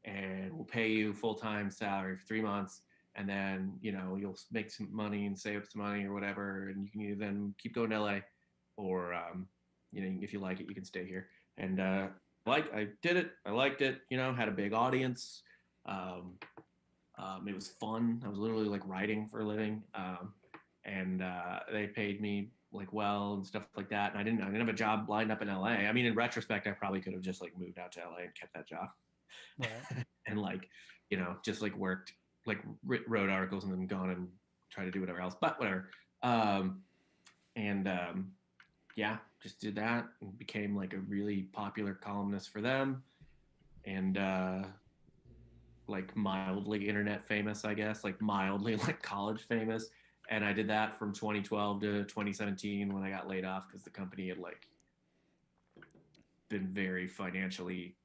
and we'll pay you full time salary for 3 months, and then you'll make some money and save up some money or whatever, and you can either then keep going to LA, or if you like it, you can stay here. And I did it. I liked it. Had a big audience. It was fun. I was literally like writing for a living, and they paid me like well and stuff like that. And I didn't have a job lined up in LA. I mean, in retrospect, I probably could have just like moved out to LA and kept that job, Right. and like just like worked like wrote articles and then gone and try to do whatever else. But whatever. And yeah, just did that and became like a really popular columnist for them, and like mildly internet famous, I guess, like mildly like college famous. And I did that from 2012 to 2017 when I got laid off because the company had like been very financially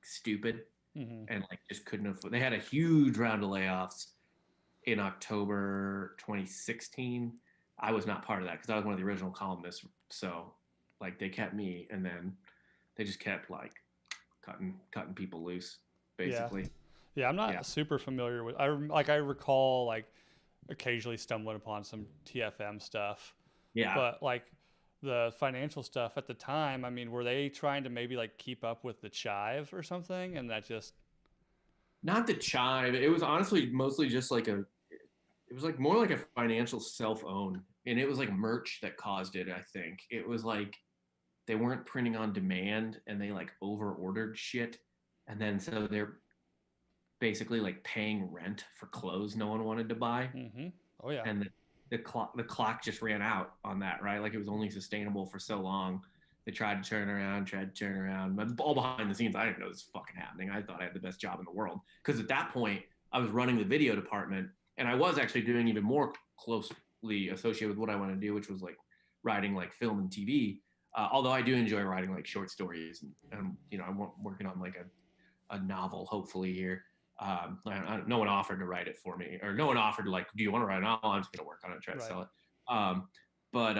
stupid Mm-hmm. and like just couldn't afford. They had a huge round of layoffs in October 2016. I was not part of that because I was one of the original columnists. So like they kept me, and then they just kept like cutting people loose, Yeah. basically. Yeah. I'm Yeah. not super familiar with. I recall like occasionally stumbling upon some TFM stuff, Yeah. but like the financial stuff at the time. I mean, were they trying to maybe like keep up with the chive or something, and that just Not the chive. It was honestly mostly just like it was like more like a financial self-own. And it was like merch that caused it, I think. It was like they weren't printing on demand and they like over ordered shit. and then so they're basically like paying rent for clothes no one wanted to buy. Mm-hmm. Oh yeah. And the clock just ran out on that, right? Like it was only sustainable for so long. They tried to turn around, but all behind the scenes, I didn't know this was fucking happening. I thought I had the best job in the world because at that point I was running the video department, and I was actually doing even more closely associated with what I want to do, which was like writing like film and TV. Although I do enjoy writing like short stories, and you know, I'm working on like a novel hopefully here. No one offered to write it for me, or no one offered to like, do you want to write a novel? I'm just going to work on it and try to sell it. But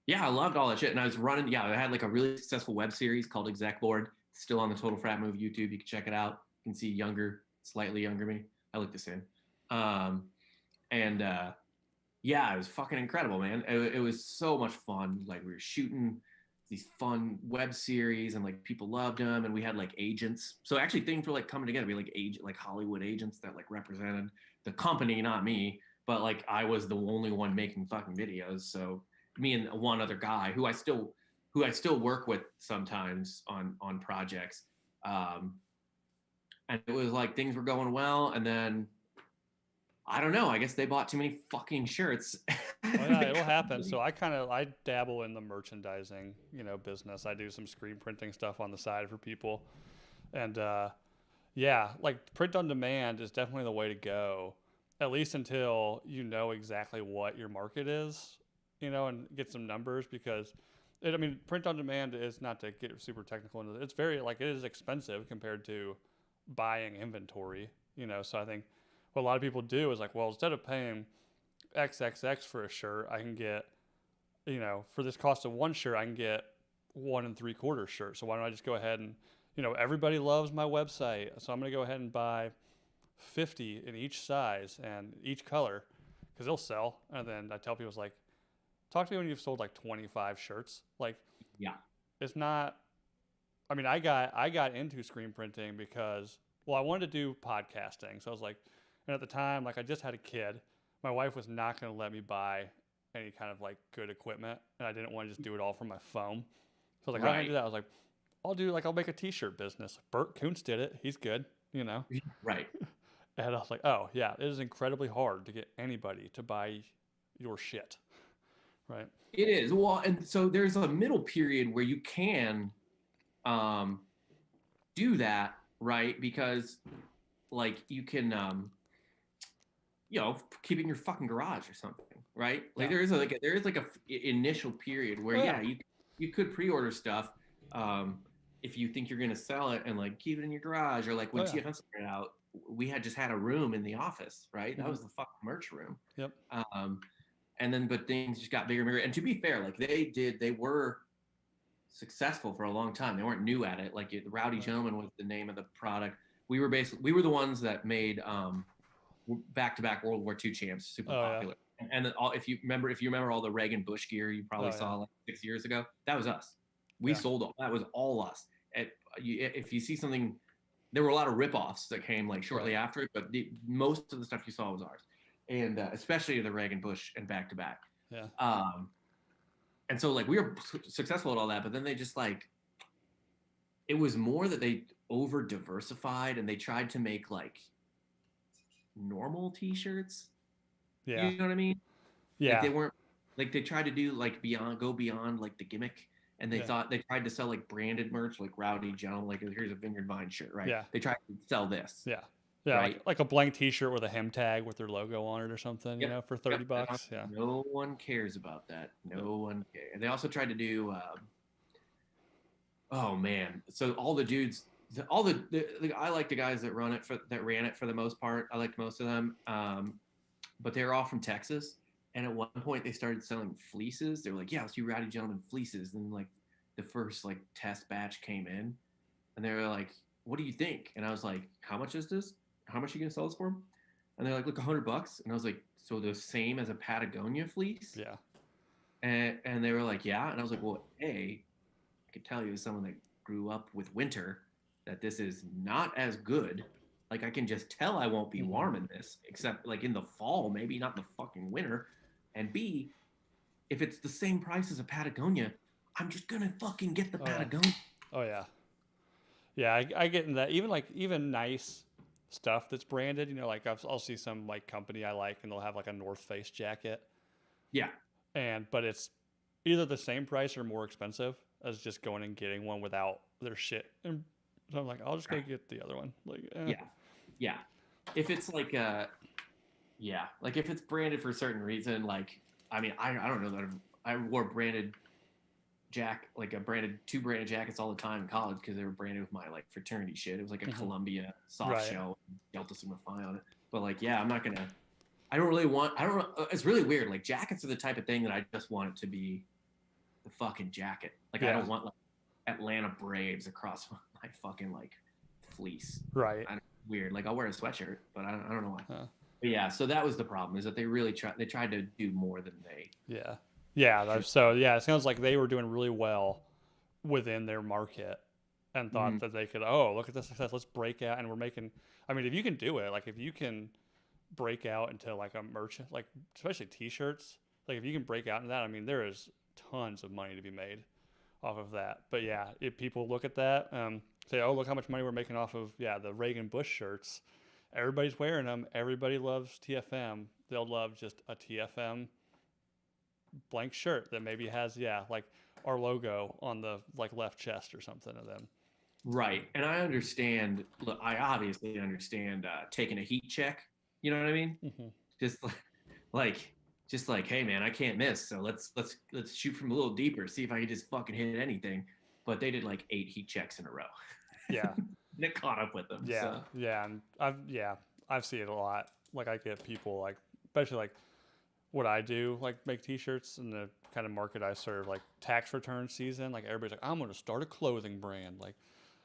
yeah, I loved all that shit. And I was running, I had like a really successful web series called Exec Board, still on the Total Frat Move YouTube. You can check it out. You can see slightly younger me. I look the same. Yeah, it was fucking incredible, man. It was so much fun. Like we were shooting these fun web series, and like people loved them, and we had like agents. So actually things were like coming together. We had like Hollywood agents that like represented the company, not me, but like I was the only one making fucking videos. So me and one other guy who I still work with sometimes on projects. And it was like things were going well, and then I don't know. I guess they bought too many fucking shirts. Well, yeah, it'll happen. So I dabble in the merchandising, business. I do some screen printing stuff on the side for people, and yeah, like print on demand is definitely the way to go, at least until you know exactly what your market is, and get some numbers because. Print on demand is not to get super technical. It's very it is expensive compared to buying inventory, So I think what a lot of people do is like, well, instead of paying XXX for a shirt, I can get, for this cost of one shirt, I can get 1 3/4 shirt. So why don't I just go ahead and, everybody loves my website. So I'm going to go ahead and buy 50 in each size and each color because they'll sell. And then I tell people, it's like, talk to me when you've sold like 25 shirts. Like, yeah, it's not, I got into screen printing because, well, I wanted to do podcasting. So I was like, and at the time, like I just had a kid. My wife was not going to let me buy any kind of like good equipment, and I didn't want to just do it all from my phone. So I was like, how can I do that? I was like, I'll make a t-shirt business. Bert Koontz did it. He's good, Right. And I was like, oh yeah, it is incredibly hard to get anybody to buy your shit. Right. It is. Well, and so there's a middle period where you can do that, right? Because like you can keep it in your fucking garage or something, right? Like there is a initial period where you could pre-order stuff if you think you're gonna sell it and like keep it in your garage, or like when TFN started out, we had just had a room in the office, right? That was the fucking merch room. Yep. And then, but things just got bigger and bigger. And to be fair, like they were successful for a long time. They weren't new at it. Like Rowdy Gentleman was the name of the product. We were the ones that made back-to-back World War II champs super popular. Yeah. And then if you remember all the Reagan Bush gear you probably saw like 6 years ago, that was us. We sold all. That was all us. If you see something, there were a lot of rip-offs that came like shortly after it, but most of the stuff you saw was ours. And especially the Reagan Bush and back-to-back. Yeah. And so like we were successful at all that, but then they just like, it was more that they over diversified and they tried to make like normal t-shirts. Yeah. You know what I mean? Yeah. Like they weren't like, they tried to do like go beyond like the gimmick, and they thought they tried to sell like branded merch, like Rowdy Gentleman, like here's a Vineyard Vine shirt, right? Yeah. They tried to sell this. Yeah. Yeah, right? like a blank T-shirt with a hem tag with their logo on it or something, for $30. Yeah. No one cares about that. No one cares. And they also tried to do. Oh man! So all the dudes, I like the guys that ran it for the most part. I liked most of them, but they're all from Texas. And at one point, they started selling fleeces. They were like, "Yeah, let's do Rowdy Gentleman fleeces." And like the first like test batch came in, and they were like, "What do you think?" And I was like, "How much is this? How much are you gonna sell this for?" And they're like, "Look, $100." And I was like, "So the same as a Patagonia fleece?" Yeah. And they were like, "Yeah." And I was like, "Well, I could tell you as someone that grew up with winter that this is not as good. Like I can just tell I won't be warm in this, except like in the fall, maybe not in the fucking winter. And B, if it's the same price as a Patagonia, I'm just gonna fucking get the Patagonia." Oh yeah. Yeah, I get in that. Even nice stuff that's branded. You know, like I'll see some like company I like, and they'll have like a North Face jacket, Yeah, but it's either the same price or more expensive as just going and getting one without their shit. And so I'm like, I'll just go right. get the other one. Like, Yeah, yeah. If it's like yeah, like if it's branded for a certain reason, like I mean, I don't know that I wore branded like a branded two branded jackets all the time in college because they were branded with my like fraternity shit. It was like a Columbia soft right. shell, Delta Sigma Phi on it. But like, yeah, I'm not gonna. I don't really want. I don't know. It's really weird. Like jackets are the type of thing that I just want it to be the fucking jacket. Like I Yeah. don't want like Atlanta Braves across my fucking like fleece. Right. Weird. Like I'll wear a sweatshirt, but I don't know why. Huh. But yeah, so that was the problem is that they really tried to do more than they Yeah. Yeah. should. So yeah, it sounds like they were doing really well within their market and Mm-hmm. thought that they could, oh, look at this success. Let's break out. And we're making, I mean, if you can do it, like if you can break out into like a merchant, like especially t-shirts, like if you can break out into that, I mean, there is tons of money to be made off of that. But yeah, if people look at that, say, oh, look how much money we're making off of, yeah, the Reagan Bush shirts. Everybody's wearing them. Everybody loves TFM. They'll love just a TFM blank shirt that maybe has, yeah, like our logo on the like left chest or something of them. Right. And I understand, look, I obviously understand taking a heat check. You know what I mean? Mm-hmm. Just like just like, hey man, I can't miss. So let's shoot from a little deeper, see if I can just fucking hit anything. But they did like 8 heat checks in a row. Yeah. And it caught up with them. Yeah. So Yeah. And I've seen it a lot. Like I get people like, especially like what I do, like make t-shirts and the kind of market I serve, like tax return season. Like everybody's like, I'm going to start a clothing brand. Like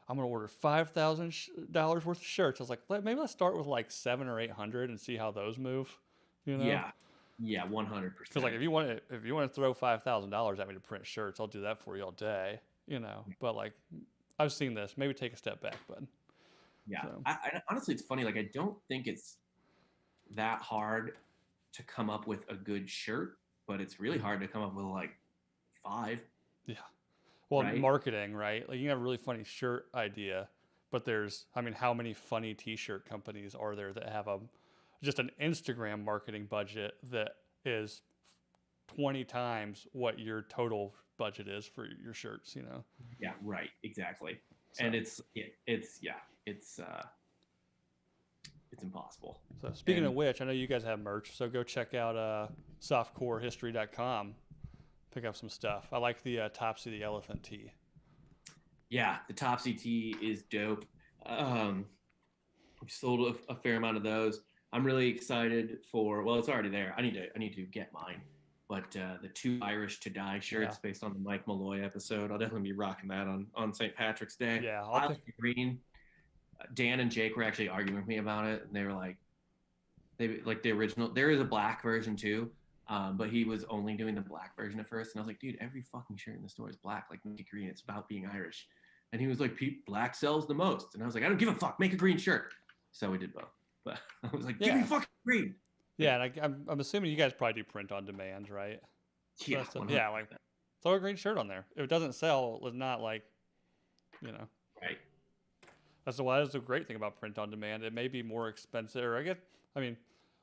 I'm going to order $5,000 worth of shirts. I was like, maybe let's start with like 700 or 800 and see how those move, you know? yeah. Yeah, Because 100%. like if you want to throw $5,000 at me to print shirts, I'll do that for you all day, you know. But like I've seen this. Maybe take a step back, bud. Yeah. So I honestly, it's funny. Like, I don't think it's that hard to come up with a good shirt, but it's really hard to come up with like 5, yeah. Well, right? marketing, right? Like you can have a really funny shirt idea, but I mean, how many funny T-shirt companies are there that have just an Instagram marketing budget that is 20 times what your total budget is for your shirts, you know? Yeah, right. Exactly. So, And it's impossible. so speaking of And which, I know you guys have merch, so go check out softcorehistory.com. Pick up some stuff. I like the Topsy the Elephant tee. yeah, the Topsy tee is dope. We've sold a fair amount of those. I'm really excited for. Well, it's already there. I need to get mine. But the 2 Irish to Die shirts based on the Mike Malloy episode, I'll definitely be rocking that on St. Patrick's Day. Yeah, I like the green. Dan and Jake were actually arguing with me about it, and they were like, they like the original. There is a black version too, but he was only doing the black version at first, and I was like, dude, every fucking shirt in the store is black. Like, make it green. It's about being Irish. And he was like, Pete, black sells the most. And I was like, I don't give a fuck. Make a green shirt. So we did both. But I was like, give me fucking green. Yeah, and I'm assuming you guys probably do print on demand, right? Yeah, Yeah, like throw a green shirt on there. If it doesn't sell, it's not like, you know. right. That's the great thing about print on demand. It may be more expensive, or I mean,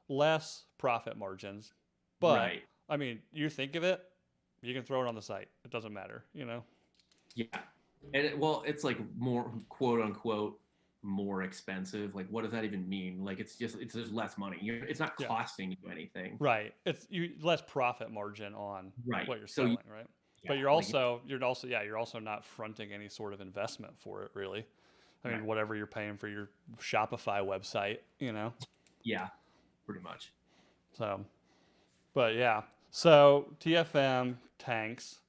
less profit margins. But Right. I mean, you think of it, you can throw it on the site. It doesn't matter, you know. Yeah. And it's like more quote unquote more expensive. Like, what does that even mean? Like, it's just less money. It's not costing you anything. Right. It's less profit margin on Right. what you're So selling, right? yeah, But like you're also not fronting any sort of investment for it, really. I mean, Right. whatever you're paying for your Shopify website, you know. Yeah, pretty much. So, but yeah. So TFM tanks.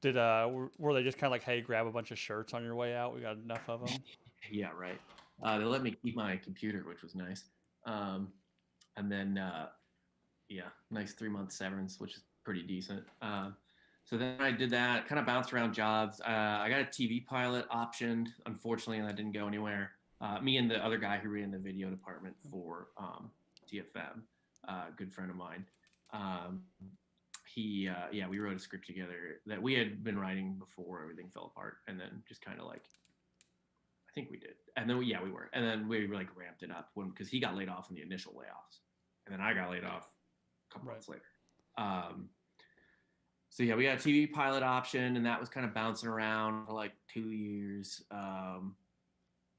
Were they just kind of like, hey, grab a bunch of shirts on your way out? We got enough of them. Yeah, right. They let me keep my computer, which was nice. And then yeah, nice 3-month severance, which is pretty decent. So then I did that, kind of bounced around jobs. I got a TV pilot optioned, unfortunately, and that didn't go anywhere. Me and the other guy who ran the video department for TFM, good friend of mine. We wrote a script together that we had been writing before everything fell apart, and then just kind of like, I think we did. And then we were. And then we like ramped it up because he got laid off in the initial layoffs. And then I got laid off a couple months later. So yeah, we got a TV pilot option, and that was kind of bouncing around for like 2 years.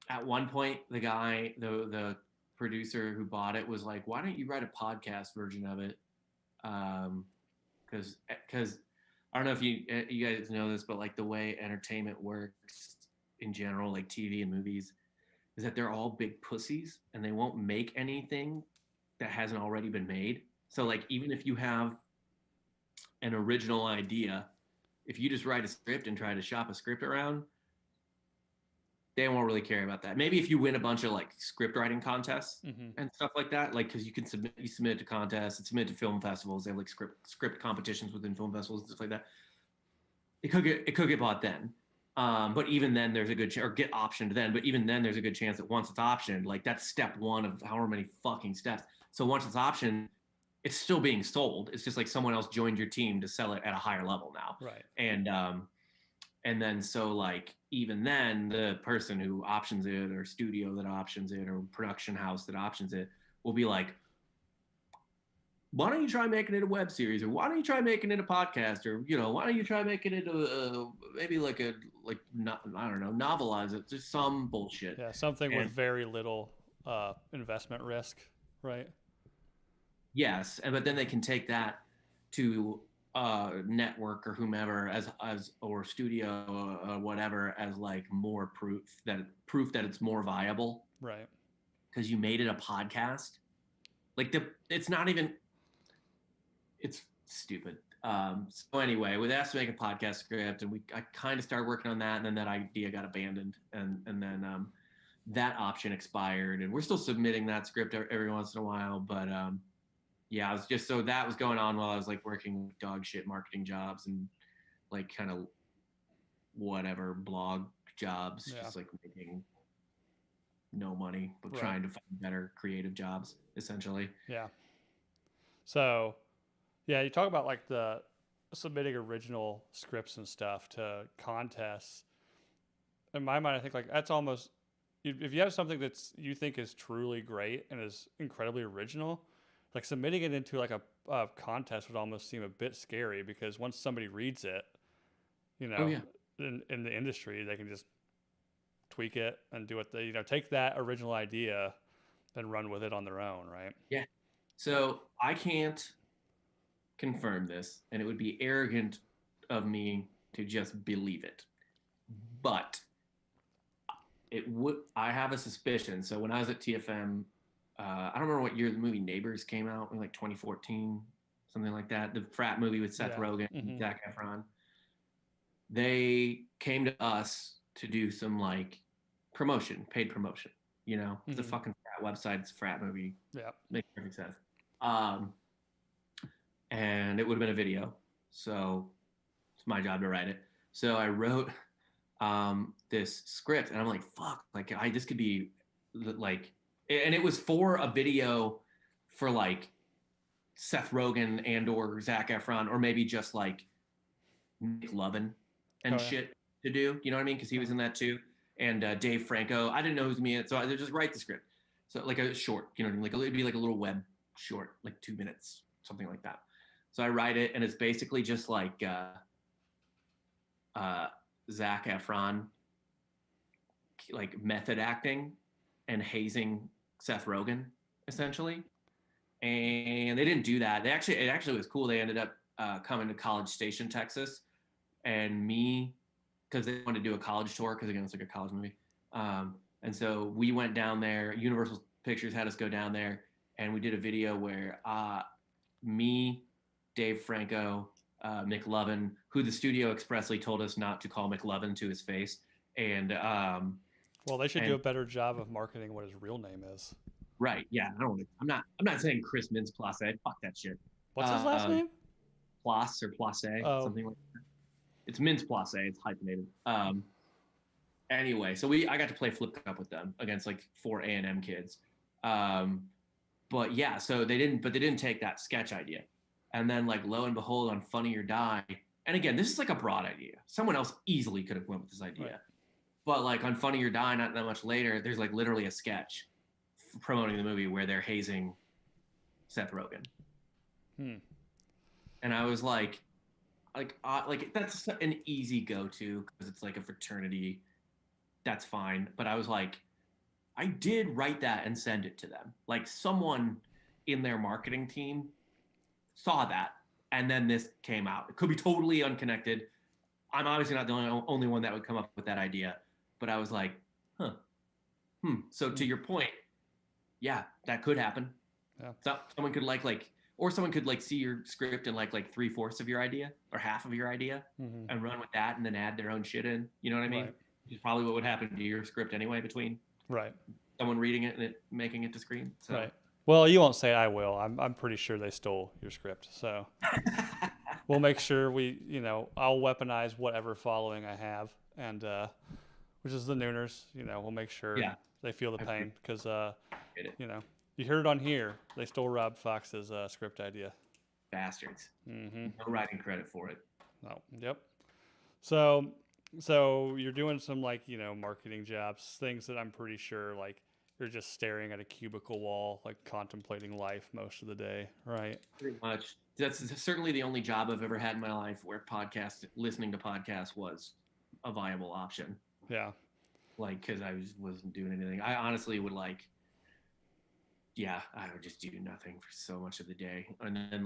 At one point, the guy, the producer who bought it was like, "Why don't you write a podcast version of it?" Because I don't know if you guys know this, but like the way entertainment works in general, like TV and movies, is that they're all big pussies, and they won't make anything that hasn't already been made. So like even if you have an original idea, if you just write a script and try to shop a script around, they won't really care about that. Maybe if you win a bunch of like script writing contests and stuff like that, like because you submit it to contests and submit to film festivals. They have like script competitions within film festivals and stuff like that. It could get bought then. But even then, there's a good chance, or get optioned then. But even then, there's a good chance that once it's optioned, like that's step one of however many fucking steps. So once it's optioned, it's still being sold. It's just like someone else joined your team to sell it at a higher level now. Right. And then so like even then the person who options it or studio that options it or production house that options it will be like, why don't you try making it a web series, or why don't you try making it a podcast, or why don't you try making it maybe like I don't know, novelize it, just some bullshit. Yeah, something with very little investment risk, right? Yes, but then they can take that to network or whomever as or studio or whatever as like more proof that it's more viable, right? Because you made it a podcast. Like it's not even. It's stupid. So anyway, we asked to make a podcast script, and I kind of started working on that, and then that idea got abandoned, and then that option expired, and we're still submitting that script every once in a while, but yeah, I was just, so that was going on while I was like working dog shit marketing jobs and like kind of whatever blog jobs, just like making no money, but trying to find better creative jobs, essentially. Yeah. So, yeah, you talk about like the submitting original scripts and stuff to contests. In my mind, I think like that's almost, if you have something that's you think is truly great and is incredibly original, like submitting it into like a contest would almost seem a bit scary, because once somebody reads it, in the industry, they can just tweak it and do what they, take that original idea and run with it on their own, right? Yeah. So I can't confirm this, and it would be arrogant of me to just believe it, but I have a suspicion. So when I was at TFM, I don't remember what year the movie Neighbors came out, like 2014, something like that. The frat movie with Seth Rogen and Zac Efron. They came to us to do some like promotion, paid promotion. It's a fucking frat website. It's a frat movie. Yeah, makes perfect sense. And it would have been a video, so it's my job to write it. So I wrote this script, and I'm like, fuck, like this could be like. And it was for a video for like Seth Rogen and or Zac Efron, or maybe just like Nick Lovin and shit to do. You know what I mean? Because he was in that too. And Dave Franco. I didn't know who was me. So I just write the script. So like a short, what I mean? Like it'd be like a little web short, like 2 minutes, something like that. So I write it, and it's basically just like Zac Efron like method acting and hazing Seth Rogen, essentially. And they didn't do that. It actually was cool. They ended up coming to College Station, Texas, and me, because they wanted to do a college tour, because again, it's like a college movie. And so we went down there. Universal Pictures had us go down there, and we did a video where me, Dave Franco, McLovin, who the studio expressly told us not to call McLovin to his face, and well, they should do a better job of marketing what his real name is. Right. Yeah. I'm not saying Chris Mintz-Plasse. Fuck that shit. What's his last name? Place or Place, something like that. It's Mintz-Plasse. It's hyphenated. Anyway, so I got to play flip cup with them against like 4 A&M kids. But yeah, so they didn't take that sketch idea. And then like lo and behold, on Funny or Die, and again, this is like a broad idea. Someone else easily could have went with this idea. Right. But like on Funny or Die, not that much later, there's like literally a sketch promoting the movie where they're hazing Seth Rogen. And I was like that's an easy go-to because it's like a fraternity. That's fine. But I was like, I did write that and send it to them. Like someone in their marketing team saw that, and then this came out. It could be totally unconnected. I'm obviously not the only one that would come up with that idea. But I was like, So to your point, yeah, that could happen. Yeah. So someone could or someone could like see your script and like 3/4 of your idea or half of your idea and run with that and then add their own shit in. You know what I mean? Right. Which is probably what would happen to your script anyway between someone reading it and it making it to screen. So. Right. Well, you won't say I will. I'm pretty sure they stole your script. So we'll make sure I'll weaponize whatever following I have, and which is the Nooners. We'll make sure they feel the pain because you heard it on here. They stole Rob Fox's script idea. Bastards. No writing credit for it. Oh, yep. So you're doing some marketing jobs, things that I'm pretty sure you're just staring at a cubicle wall, contemplating life most of the day, right? Pretty much. That's certainly the only job I've ever had in my life where listening to podcasts was a viable option. Yeah. Because I wasn't doing anything. I honestly would I would just do nothing for so much of the day. And then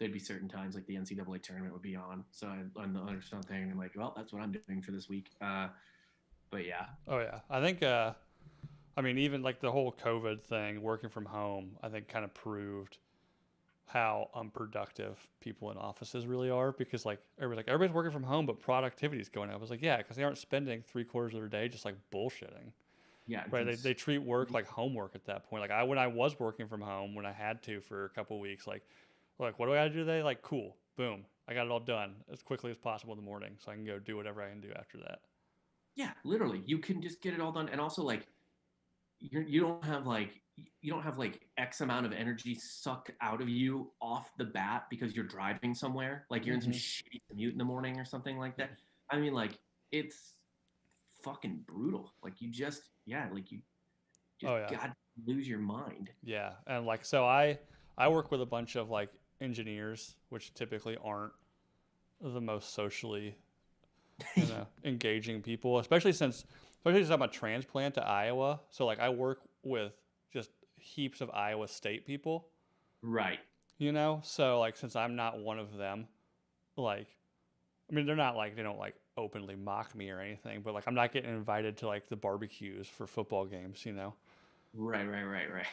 there'd be certain times the NCAA tournament would be on. So I'd on something and I'm like, well, that's what I'm doing for this week. But yeah. Oh yeah. I think, even the whole COVID thing, working from home, I think kind of proved how unproductive people in offices really are because everybody's working from home, but productivity is going up. I was like, yeah, because they aren't spending 3/4 of their day just bullshitting. Yeah. Right. They treat work like homework at that point. When I was working from home, when I had to for a couple of weeks, what do I got to do today? Cool. Boom. I got it all done as quickly as possible in the morning so I can go do whatever I can do after that. Yeah, literally. You can just get it all done. And also you don't have X amount of energy sucked out of you off the bat because you're driving somewhere. You're in some shitty commute in the morning or something like that. I mean, it's fucking brutal. You just gotta lose your mind. Yeah. And so I work with a bunch of engineers, which typically aren't the most socially engaging people, especially since I'm a transplant to Iowa. So I work with just heaps of Iowa State people. Right. So since I'm not one of them, they're not they don't openly mock me or anything, but I'm not getting invited to the barbecues for football games, Right.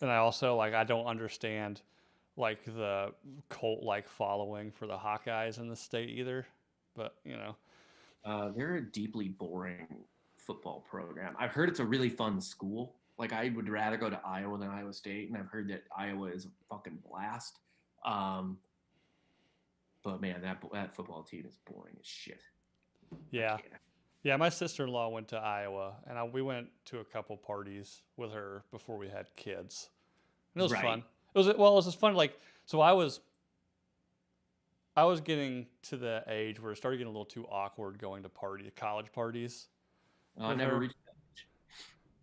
And I also I don't understand the cult following for the Hawkeyes in the state either, but they're a deeply boring football program. I've heard it's a really fun school. I would rather go to Iowa than Iowa State, and I've heard that Iowa is a fucking blast. But man, that football team is boring as shit. Yeah. Yeah, my sister-in-law went to Iowa, and we went to a couple parties with her before we had kids. And it was fun. It was just fun. So I was getting to the age where it started getting a little too awkward going to college parties. I never reached that age.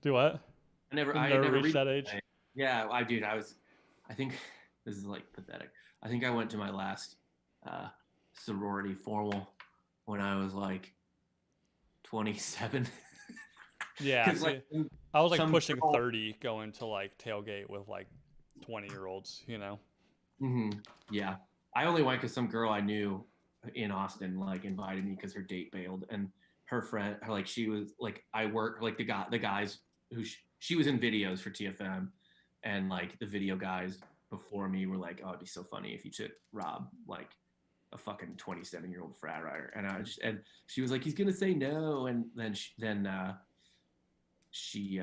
Do what? I never reached that age. Yeah, I think this is pathetic. I think I went to my last sorority formal when I was 27. Yeah, I was pushing 30 going to tailgate with 20-year-olds, Yeah. I only went because some girl I knew in Austin invited me because her date bailed, and her friend, she was I worked the guys who she was in videos for TFM, and the video guys before me were oh, it'd be so funny if you took Rob a fucking 27-year-old frat writer, and she was he's gonna say no, and then she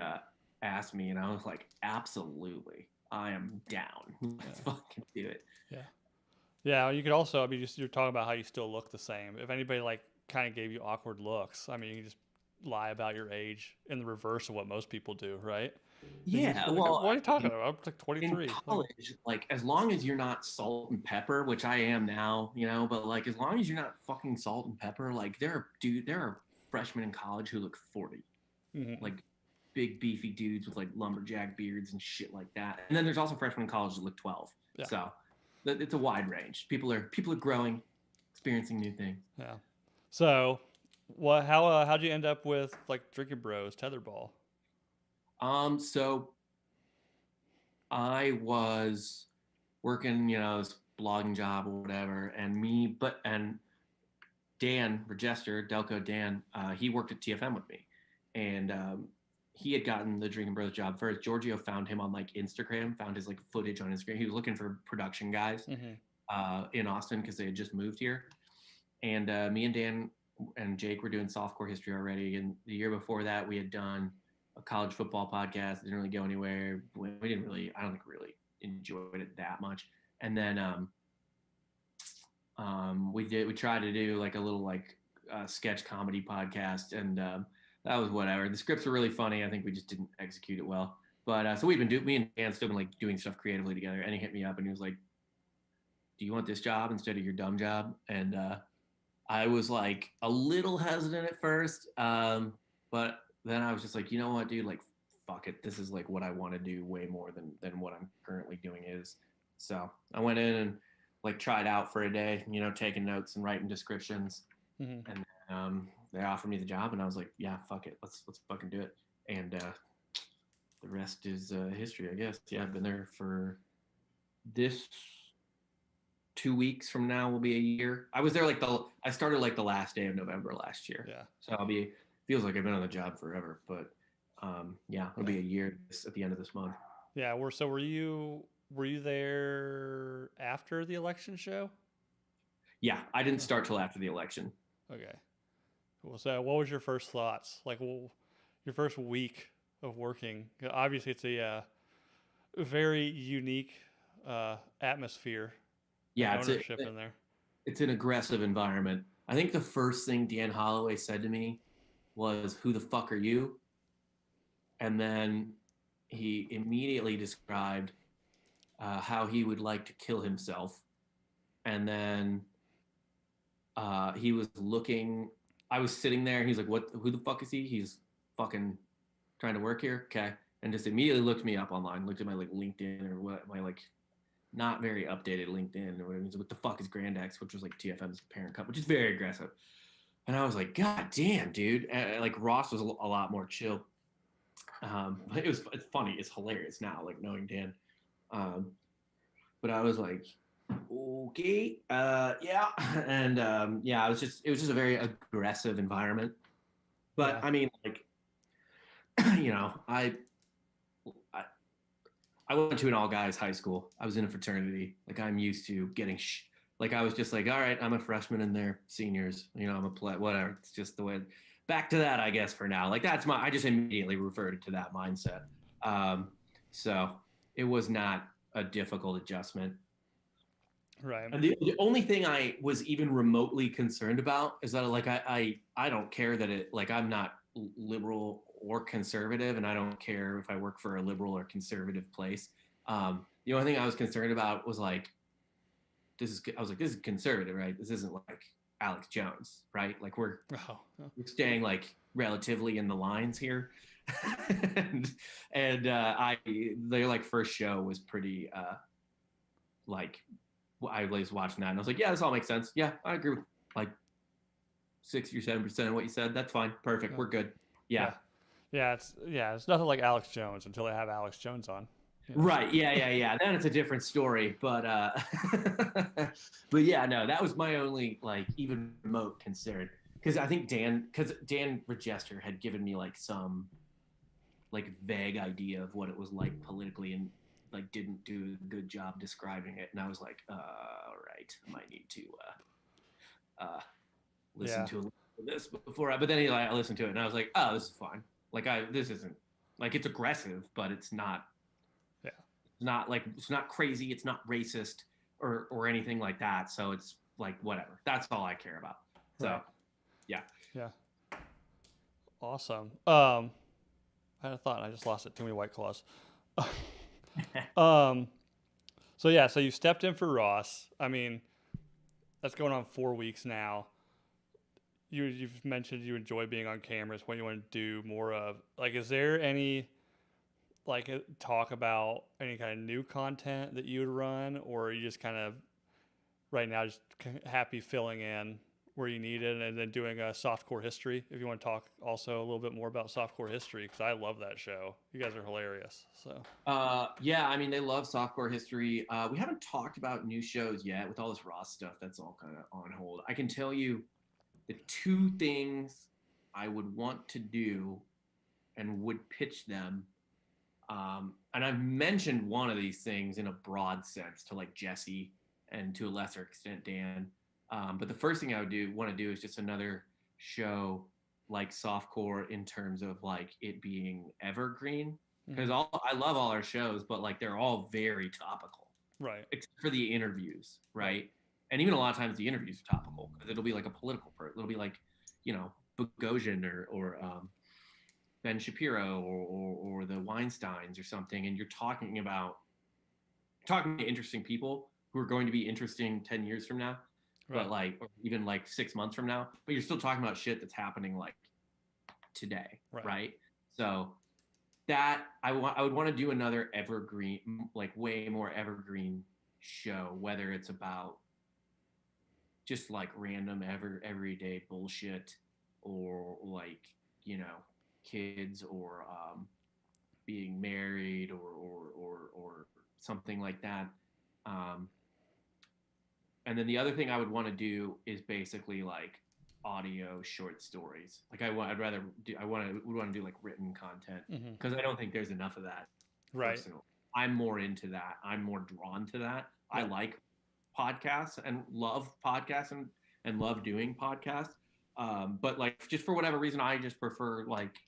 asked me, and I was absolutely, I am down. Let's fucking do it. Yeah, you could also, you're talking about how you still look the same. If anybody kind of gave you awkward looks, you can just lie about your age in the reverse of what most people do, right? Yeah, what are you talking about? I'm 23. In college, as long as you're not salt and pepper, which I am now, but as long as you're not fucking salt and pepper, there are freshmen in college who look 40, Mm-hmm. like big beefy dudes with like lumberjack beards and shit like that. And then there's also freshmen in college that look 12. Yeah. So it's a wide range. People are growing, experiencing new things. Yeah. So, how'd you end up with like Drinkin' Bros, Tetherball? So I was working, this blogging job or whatever, and Dan Regester, Delco Dan, he worked at TFM with me, and he had gotten the Drinkin' Bros job first. Giorgio found him on like Instagram, found his like footage on Instagram. He was looking for production guys in Austin because they had just moved here, and me and Dan and Jake were doing softcore history already. And the year before that, we had done a college football podcast. It didn't really go anywhere. We didn't really, I don't think we really enjoyed it that much. And then we tried to do like a little like sketch comedy podcast, and that was whatever. The scripts were really funny. I think we just didn't execute it well. But so me and Dan still been like doing stuff creatively together. And he hit me up and he was like, "Do you want this job instead of your dumb job?" And I was like a little hesitant at first, but then I was just like, you know what, dude, like, fuck it. This is like what I want to do way more than what I'm currently doing is. So I went in and like tried out for a day, taking notes and writing descriptions. Mm-hmm. And they offered me the job, and I was like, yeah, fuck it. Let's fucking do it. And the rest is history, I guess. Yeah, I've been there for this 2 weeks from now will be a year. I was there I started like the last day of November last year. Yeah. So feels like I've been on the job forever, but yeah, it'll be a year at the end of this month. Yeah. Were you there after the election show? Yeah, I didn't start till after the election. Okay. Cool. So what was your first thoughts? Like, your first week of working? Obviously, it's a very unique atmosphere. Yeah, ownership in there. It's an aggressive environment. I think the first thing Dan Holloway said to me was, "Who the fuck are you?" And then he immediately described how he would like to kill himself. And then he was looking. I was sitting there. He's like, "What? Who the fuck is he?" He's fucking trying to work here. Okay, and just immediately looked me up online. Looked at my like LinkedIn or what my like not very updated LinkedIn or whatever. What the fuck is Grandex, which was like TFM's parent company, which is very aggressive. And I was like, God damn, dude. Like Ross was a lot more chill. But it's funny. It's hilarious now, like knowing Dan. But I was like, okay, yeah. And yeah, it was just a very aggressive environment. But yeah. I mean, like, I went to an all guys high school. I was in a fraternity. Like I'm used to getting like I was just like, all right, I'm a freshman and they're seniors. I'm a whatever. It's just the way. Back to that, I guess, for now. Like I just immediately reverted to that mindset. So it was not a difficult adjustment. Right. And the only thing I was even remotely concerned about is that like I don't care that it like I'm not liberal or conservative, and I don't care if I work for a liberal or conservative place. The only thing I was concerned about was like, this is conservative, right? This isn't like Alex Jones, right? Like we're staying like relatively in the lines here. and their like first show was pretty like I was watching that and I was like, yeah, this all makes sense. Yeah, I agree with like 60 or 7% of what you said. That's fine. Perfect. We're good. Yeah. It's nothing like Alex Jones until they have Alex Jones on. Right. Yeah. Then it's a different story. But but yeah, no, that was my only like even remote concern. Because I think Dan Regester had given me like some like vague idea of what it was like politically and like didn't do a good job describing it. And I was like, all right, I might need to listen to a little of this before but then I listened to it and I was like, oh, this is fine. Like this isn't like it's aggressive, but it's not not like it's not crazy, it's not racist or anything like that. So it's like whatever. That's all I care about. So right. Yeah. Awesome. I had a thought, I just lost it. Too many White Claws. So you stepped in for Ross. I mean, that's going on 4 weeks now. you've mentioned you enjoy being on cameras. What you want to do more of? Like, is there any talk about any kind of new content that you would run, or are you just kind of right now just happy filling in where you need it, and then doing a softcore history? If you want to talk also a little bit more about softcore history, because I love that show. You guys are hilarious. So Yeah, I mean, they love softcore history. We haven't talked about new shows yet with all this Ross stuff. That's all kind of on hold. I can tell you the two things I would want to do and would pitch them. And I've mentioned one of these things in a broad sense to like Jesse and to a lesser extent Dan. But the first thing I would want to do is just another show like Softcore in terms of like it being evergreen. Because I love all our shows, but like they're all very topical, right, except for the interviews, right? And even a lot of times the interviews are topical because it'll be like a political person. It'll be like, Bogosian or Ben Shapiro or the Weinsteins or something, and you're talking to interesting people who are going to be interesting 10 years from now, but like, or even like 6 months from now, but you're still talking about shit that's happening like today, right? So that I would want to do another evergreen, like way more evergreen show, whether it's about just like random everyday bullshit or like, kids or being married or something like that. And then the other thing I would want to do is basically like audio short stories. Like would want to do like written content because I don't think there's enough of that. Right. Personally. I'm more into that. I'm more drawn to that. Yeah. I like podcasts and love podcasts and love doing podcasts. But like just for whatever reason, I just prefer like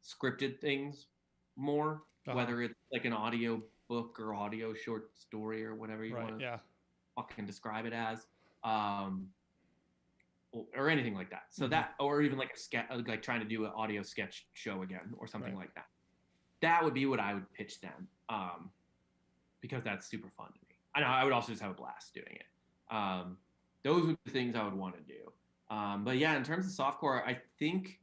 scripted things more, whether it's like an audio book or audio short story or whatever you want to fucking describe it as, or anything like that. So that, or even like a sketch, like trying to do an audio sketch show again or something like that. That would be what I would pitch them, because that's super fun to me. I know I would also just have a blast doing it. Those are the things I would want to do. But yeah, in terms of softcore, I think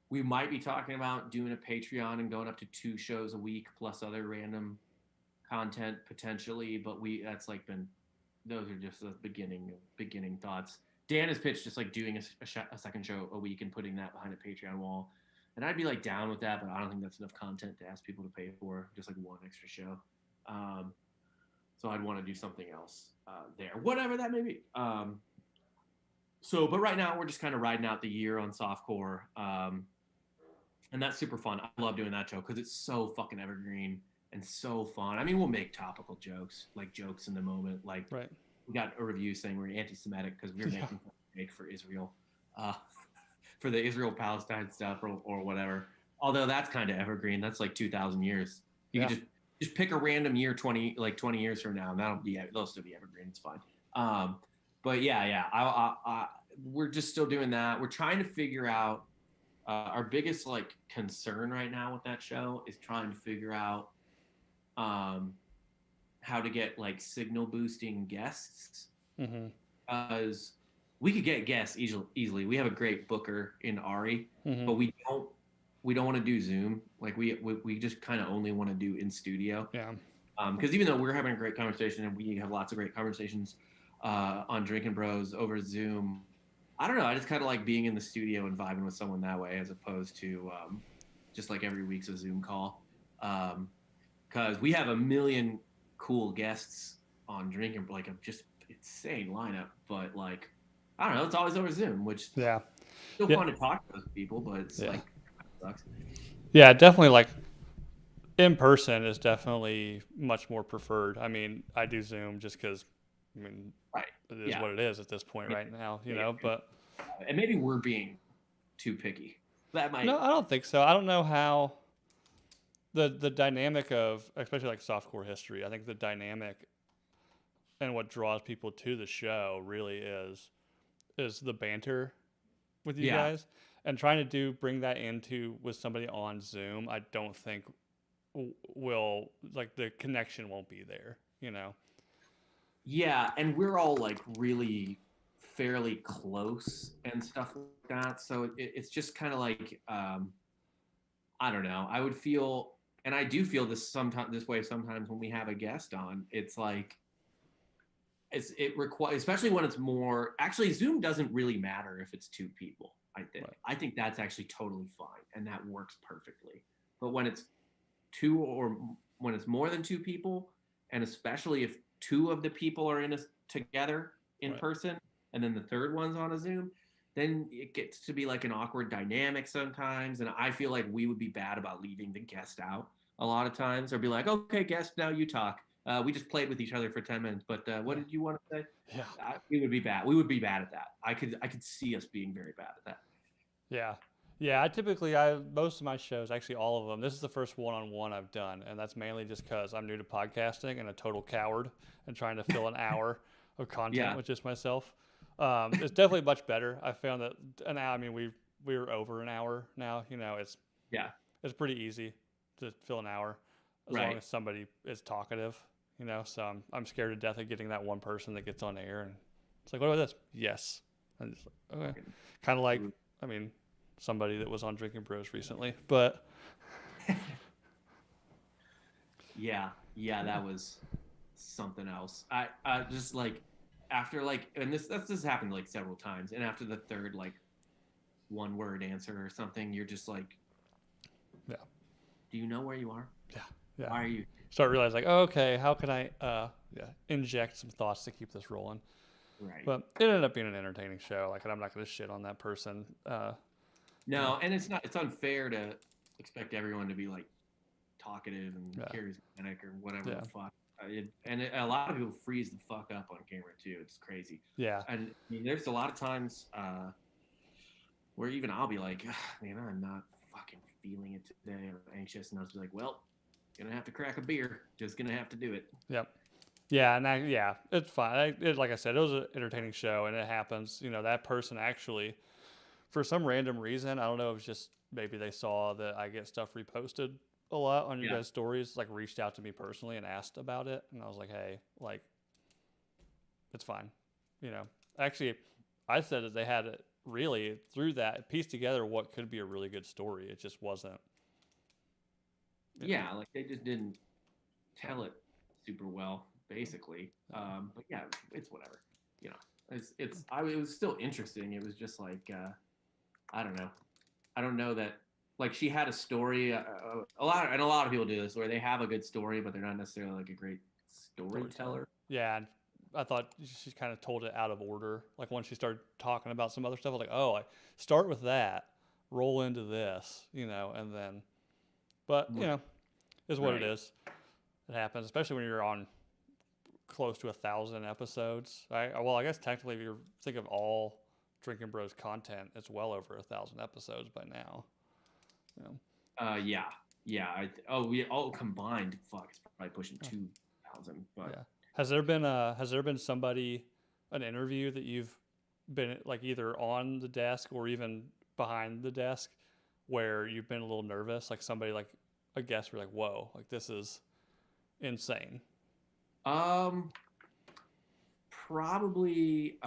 we might be talking about doing a Patreon and going up to 2 shows a week plus other random content potentially. But that's like those are just the beginning thoughts. Dan has pitched just like doing a second show a week and putting that behind a Patreon wall. And I'd be like down with that, but I don't think that's enough content to ask people to pay for, just like one extra show. So I'd want to do something else there, whatever that may be. But right now we're just kind of riding out the year on Softcore. And that's super fun. I love doing that show because it's so fucking evergreen and so fun. I mean, we'll make topical jokes, like jokes in the moment. Like we got a review saying we're anti-Semitic because we were making fake for Israel, for the Israel-Palestine stuff or whatever. Although that's kind of evergreen. That's like 2,000 years. You can just pick a random year 20 years from now, and they'll still be evergreen. It's fine. But yeah, we're just still doing that. We're trying to figure out our biggest like concern right now with that show is trying to figure out how to get like signal boosting guests, because we could get guests easily. We have a great booker in Ari, but we don't want to do Zoom. Like we just kind of only want to do in studio. Yeah. Because even though we're having a great conversation and we have lots of great conversations on Drinkin' Bros over Zoom, I don't know. I just kind of like being in the studio and vibing with someone that way, as opposed to just like every week's a Zoom call. Because we have a million cool guests on Drinkin', like a just insane lineup. But like, I don't know. It's always over Zoom, which still fun to talk to those people, but it's like it sucks. Yeah, definitely. Like in person is definitely much more preferred. I mean, I do Zoom just because. I mean, it is what it is at this point right now, but. And maybe we're being too picky. That might. No, I don't think so. I don't know how the dynamic of, especially like softcore history, I think the dynamic and what draws people to the show really is the banter with you guys, and trying to bring that into with somebody on Zoom. I don't think will like the connection won't be there, Yeah, and we're all like really fairly close and stuff like that. So it's just kind of like, I don't know. I would feel, and I do feel this way sometimes when we have a guest on. It's like it requires, especially when it's more. Actually, Zoom doesn't really matter if it's two people. Right. I think that's actually totally fine, and that works perfectly. But when it's two, or when it's more than two people, and especially if two of the people are together in Right. person, and then the third one's on a Zoom, then it gets to be like an awkward dynamic sometimes. And I feel like we would be bad about leaving the guest out a lot of times, or be like, okay, guest, now you talk. We just played with each other for 10 minutes, but what did you want to say? Yeah. We would be bad. We would be bad at that. I could see us being very bad at that. Yeah. Yeah, most of my shows, actually all of them, this is the first one-on-one I've done, and that's mainly just because I'm new to podcasting and a total coward and trying to fill an hour of content with just myself. It's definitely much better. I found that an hour, I mean, we were over an hour now. It's pretty easy to fill an hour as long as somebody is talkative. So I'm scared to death of getting that one person that gets on air and it's like, what about this? Yes. And it's like, okay. Kind of like, I mean, somebody that was on Drinkin Bros recently, but yeah, that was something else. I just like, after like, and this happened like several times, and after the third like one word answer or something, you're just like, yeah, do you know where you are? Yeah. Why are you? Start realizing like, oh, okay, how can I inject some thoughts to keep this rolling? Right. But it ended up being an entertaining show. Like, and I'm not going to shit on that person. No, and it's unfair to expect everyone to be like talkative and charismatic or whatever the fuck. A lot of people freeze the fuck up on camera too. It's crazy. Yeah. And I mean, there's a lot of times where even I'll be like, man, I'm not fucking feeling it today. I'm anxious, and I'll just be like, well, gonna have to crack a beer. Just gonna have to do it. Yep. Yeah, and it's fine. Like I said, it was an entertaining show, and it happens. That person actually, for some random reason, I don't know, it was just maybe they saw that I get stuff reposted a lot on your guys' stories, like reached out to me personally and asked about it, and I was like, hey, like, it's fine. Actually, I said that they had it really through that pieced together what could be a really good story. It just wasn't. Yeah, like they just didn't tell it super well, basically. But yeah, it's whatever. It was still interesting. It was just like, I don't know. I don't know that, like, she had a story. A lot of people do this where they have a good story, but they're not necessarily like a great storyteller. Yeah, and I thought she kind of told it out of order. Like when she started talking about some other stuff, I was like, oh, I start with that, roll into this, and then, but is what it is. It happens, especially when you're on close to 1,000 episodes. Well, I guess technically, if you think of all Drinkin Bros content, it's well over 1,000 episodes by now. Yeah. We all combined. Fuck, it's probably pushing 2,000. But yeah. Has there been somebody, an interview that you've been like either on the desk or even behind the desk where you've been a little nervous, like somebody like a guest were like, whoa, like this is insane? Probably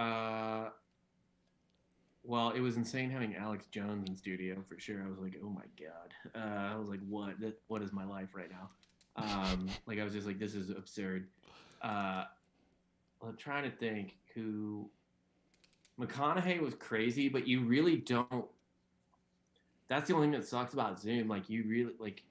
well, it was insane having Alex Jones in studio for sure. I was like, oh my god. I was like, what is my life right now? Like I was just like, this is absurd. I'm trying to think who. McConaughey was crazy, but you really don't. That's the only thing that sucks about Zoom. Like you really like.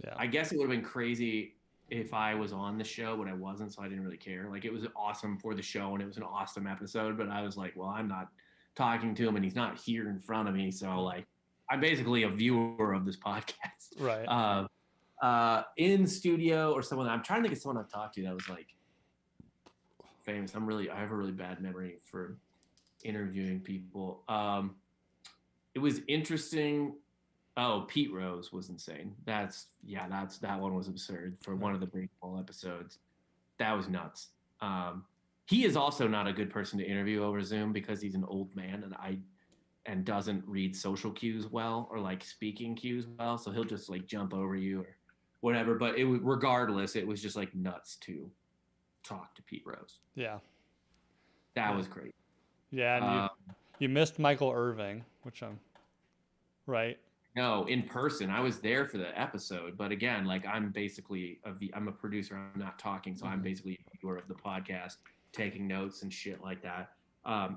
Yeah. I guess it would have been crazy if I was on the show, but I wasn't, so I didn't really care. Like it was awesome for the show, and it was an awesome episode. But I was like, well, I'm not talking to him, and he's not here in front of me, so like, I'm basically a viewer of this podcast. Right. In studio or someone. I'm trying to think of someone I've talked to that was like famous. I have a really bad memory for interviewing people. It was interesting. Oh, Pete Rose was insane. That one was absurd for one of the Breakable episodes. That was nuts. He is also not a good person to interview over Zoom because he's an old man and doesn't read social cues well or like speaking cues well. So he'll just like jump over you or whatever. But regardless, it was just like nuts to talk to Pete Rose. Yeah. That was great. Yeah, and Uh, you missed Michael Irving, which I'm right. no, in person. I was there for the episode, but again, like I'm a producer. I'm not talking, so I'm Mhm. basically a viewer of the podcast, taking notes and shit like that.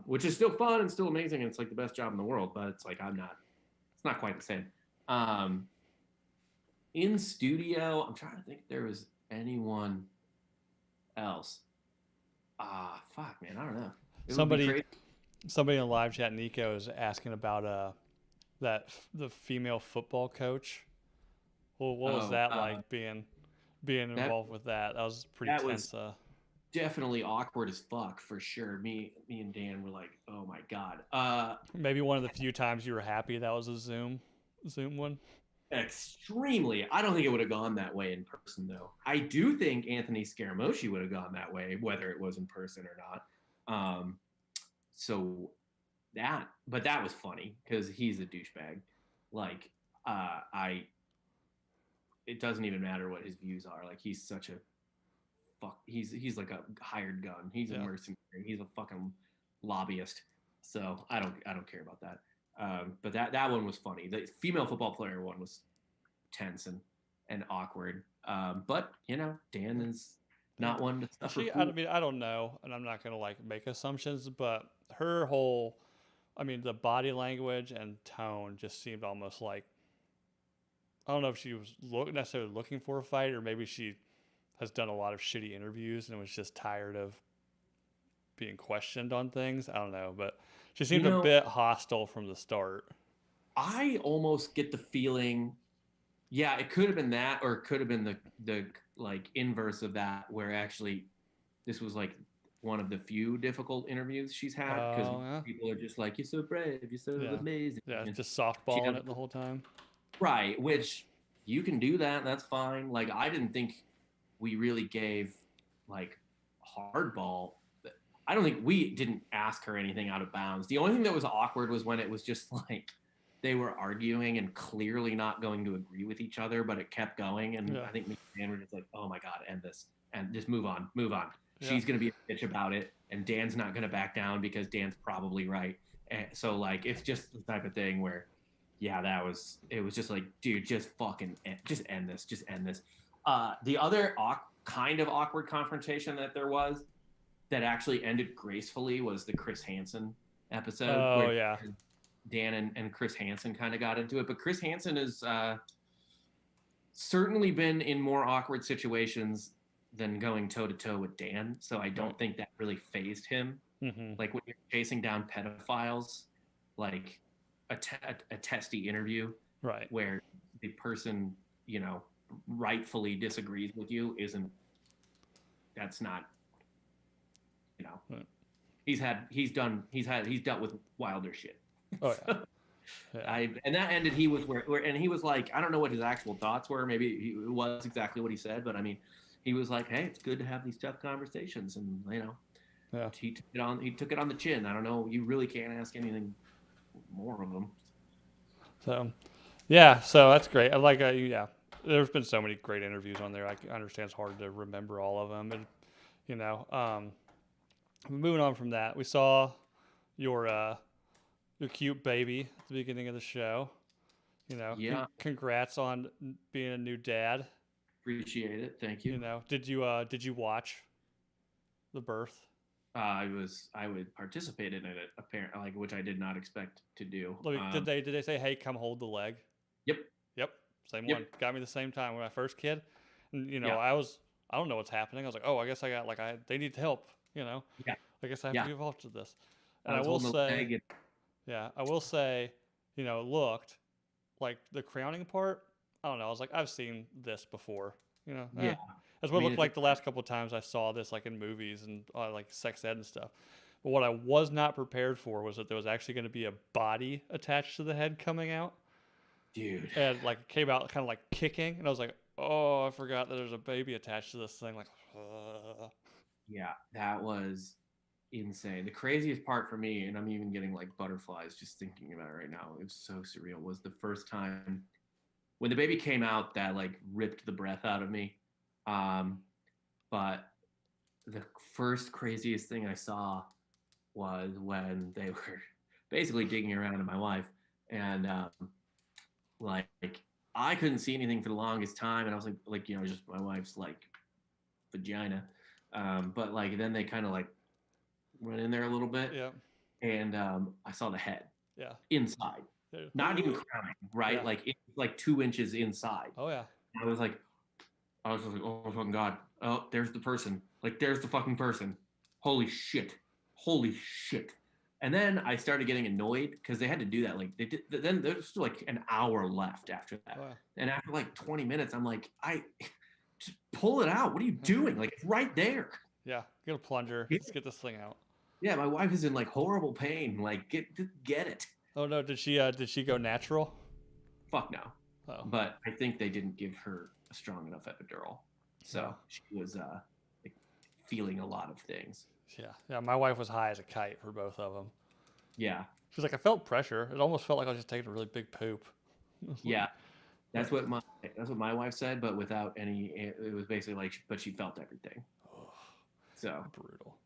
Which is still fun and still amazing, and it's like the best job in the world. But it's like I'm not. It's not quite the same. Um, in studio, I'm trying to think if there was anyone else. Fuck, man, I don't know. It would be Somebody crazy. somebody in the live chat, Nico, is asking about the female football coach. Well, what was Oh, that like being that involved with that? That was pretty that was tense. definitely awkward as fuck for sure. Me and Dan were like, oh my god. Maybe one of the few times you were happy that was a Zoom one. Extremely. I don't think it would have gone that way in person though. I do think Anthony Scaramucci would have gone that way, whether it was in person or not. Um, so but that was funny because he's a douchebag. Like, I it doesn't even matter what his views are. Like he's such a fuck. He's like a hired gun. He's a Yeah. mercenary. He's a fucking lobbyist. So I don't care about that. But that one was funny. The female football player one was tense and awkward. But Dan is Yeah. not one to suffer She, I fools. mean, I don't know, and I'm not gonna like make assumptions, but her whole, I mean, the body language and tone just seemed almost like I don't know if she was necessarily looking for a fight, or maybe she has done a lot of shitty interviews and was just tired of being questioned on things. I don't know, but she You seemed a know, bit hostile from the start. I almost get the feeling, yeah, it could have been that, or it could have been the like inverse of that, where actually this was like one of the few difficult interviews she's had because Oh, yeah. people are just like, you're so brave, you're so Yeah. amazing, Yeah, and just she softballing has it the whole time. right, which you can do that, that's fine. Like I didn't think we really gave like hardball. I don't think we didn't ask her anything out of bounds. The only thing that was awkward was when it was just like they were arguing and clearly not going to agree with each other, but it kept going. And Yeah. I think me and Dan were just like, oh my God, end this and just move on, move on. Yeah. She's going to be a bitch about it. And Dan's not going to back down because Dan's probably right. And so, like, it's just the type of thing where, yeah, it was just like, dude, just fucking, just end this, just end this. The other kind of awkward confrontation that there was that actually ended gracefully was the Chris Hansen episode Oh, where yeah. Dan and Chris Hansen kind of got into it. But Chris Hansen has certainly been in more awkward situations than going toe to toe with Dan. So I don't think that really phased him. Mm-hmm. Like when you're chasing down pedophiles, like a testy interview Right. where the person, rightfully disagrees with you that's not, Right. he's dealt with wilder shit. Oh, yeah. Yeah. And that ended. He was and he was like, I don't know what his actual thoughts were. Maybe it was exactly what he said, but I mean, he was like, hey, it's good to have these tough conversations, and Yeah. he took it on the chin. I don't know. You really can't ask anything more of him. So, yeah. So that's great. I like. Yeah. There's been so many great interviews on there. I understand it's hard to remember all of them, and moving on from that, we saw your cute baby at the beginning of the show. Yeah, Congrats on being a new dad. appreciate it. Thank you. Did you watch the birth? I would participate in it apparently, like which I did not expect to do. Did they say, hey, come hold the leg? Yep. Yep. Same Yep. one. Got me the same time when my first kid. And Yeah. I don't know what's happening. I was like, oh, I guess I got they need help. Yeah. I guess I have Yeah. to be involved with this. And I will say, I will say, it looked like the crowning part. I don't know. I was like, I've seen this before. yeah. That's what I it mean, looked like the last couple of times I saw this, like in movies and like sex ed and stuff. But what I was not prepared for was that there was actually going to be a body attached to the head coming out. dude. And like it came out kind of like kicking, and I was like, oh, I forgot that there's a baby attached to this thing. Like, Yeah, that was insane. The craziest part for me, and I'm even getting like butterflies just thinking about it right now. It was so surreal. Was the first time when the baby came out that like ripped the breath out of me. But the first craziest thing I saw was when they were basically digging around in my wife, and like I couldn't see anything for the longest time, and I was like just my wife's like vagina, but like then they kind of like went in there a little bit, Yeah. and I saw the head Yeah. inside, Yeah. not even crowning, right? Yeah. Like it's like 2 inches inside. Oh yeah. I was like, oh fucking god, oh there's the person, like there's the fucking person, holy shit, holy shit. And then I started getting annoyed because they had to do that. Like they did. Then there's still like an hour left after that. Oh, yeah. And after like 20 minutes, I'm like, I just pull it out. What are you doing? Like it's right there. Yeah. Get a plunger. Yeah. Let's get this thing out. Yeah, my wife is in like horrible pain. Like get it. Oh no, did she go natural? Fuck no. Oh. But I think they didn't give her a strong enough epidural, so Yeah. she was like feeling a lot of things. Yeah. Yeah. My wife was high as a kite for both of them. Yeah. She's like, I felt pressure. It almost felt like I was just taking a really big poop. Yeah. That's what my wife said, but without any. It was basically like, but she felt everything. Oh, So brutal.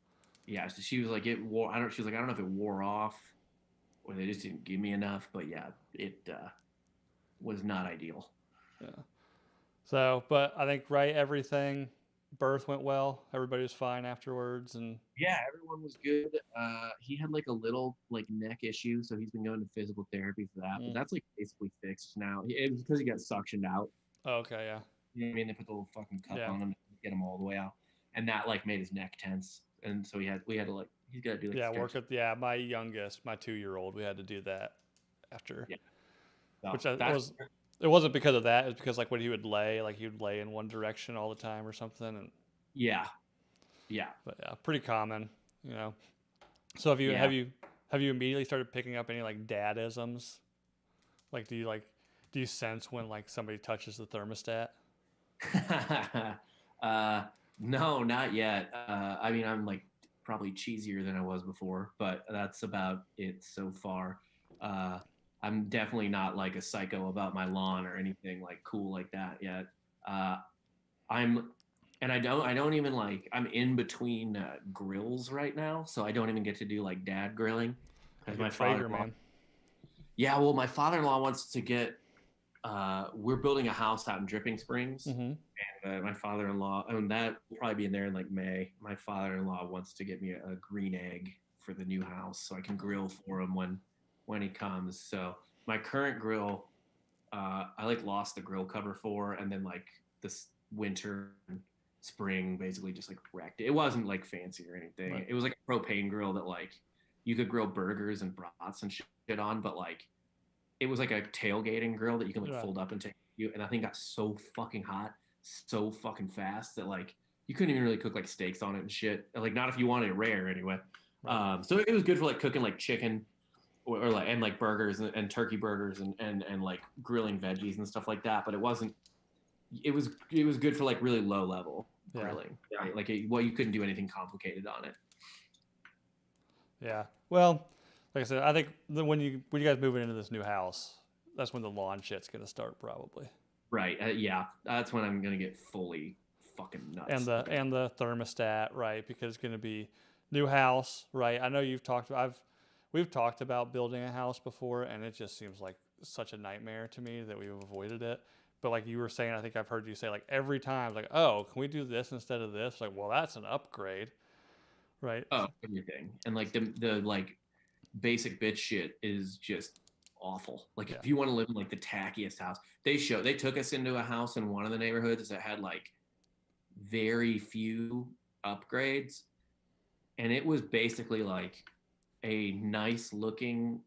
yeah, so she was like, it wore. She was like, I don't know if it wore off, or they just didn't give me enough. But yeah, it was not ideal. Yeah. So, but I think everything. Birth went well. Everybody was fine afterwards, and Yeah, everyone was good. He had like a little like neck issue, so he's been going to physical therapy for that. But that's like basically fixed now. It was because he got suctioned out. oh, okay, yeah. You know what I mean? They put the little fucking cup Yeah. on him to get him all the way out, and that like made his neck tense. And so we had to like he's got to do like Yeah, stretch. my youngest, my 2-year-old, we had to do that after. Yeah. So Which it wasn't because of that. It was because like when he would lay in one direction all the time or something. And yeah. but yeah, pretty common, you know. So have you immediately started picking up any like dadisms? Like do you sense when like somebody touches the thermostat? No, not yet. I mean, I'm like probably cheesier than I was before, but that's about it so far. I'm definitely not like a psycho about my lawn or anything like cool like that yet. I don't even like, I'm in between grills right now, so I don't even get to do like dad grilling. Because my father-in-law, man. yeah, well, my father-in-law wants to get. We're building a house out in Dripping Springs, and my father-in-law, and that will probably be in there in like May. My father-in-law wants to get me a green egg for the new house, so I can grill for him when he comes. So my current grill, I like lost the grill cover for, and then like this winter and spring basically just like wrecked it. It wasn't like fancy or anything. Right. It was like a propane grill that like you could grill burgers and brats and shit on, but like it was like a tailgating grill that you can like fold up and take you. And I think got so fucking hot, so fucking fast that like you couldn't even really cook like steaks on it and shit. Like not if you wanted it rare anyway. Right. So it was good for like cooking like chicken or like and like burgers and turkey burgers and like grilling veggies and stuff like that. But it wasn't. It was good for like really low level grilling. Right? Like you couldn't do anything complicated on it. Yeah. Well, like I said, I think when you guys move into this new house, that's when the lawn shit's gonna start probably. Right. Yeah. That's when I'm gonna get fully fucking nuts. And the thermostat, right? Because it's gonna be new house, right? I know we've talked about building a house before, and it just seems like such a nightmare to me that we've avoided it. But like you were saying, I think I've heard you say like every time, like, oh, can we do this instead of this? Like, well, that's an upgrade, right? Oh, everything. And like the like basic bitch shit is just awful. Like if you want to live in like the tackiest house, they took us into a house in one of the neighborhoods that had like very few upgrades, and it was basically like a nice looking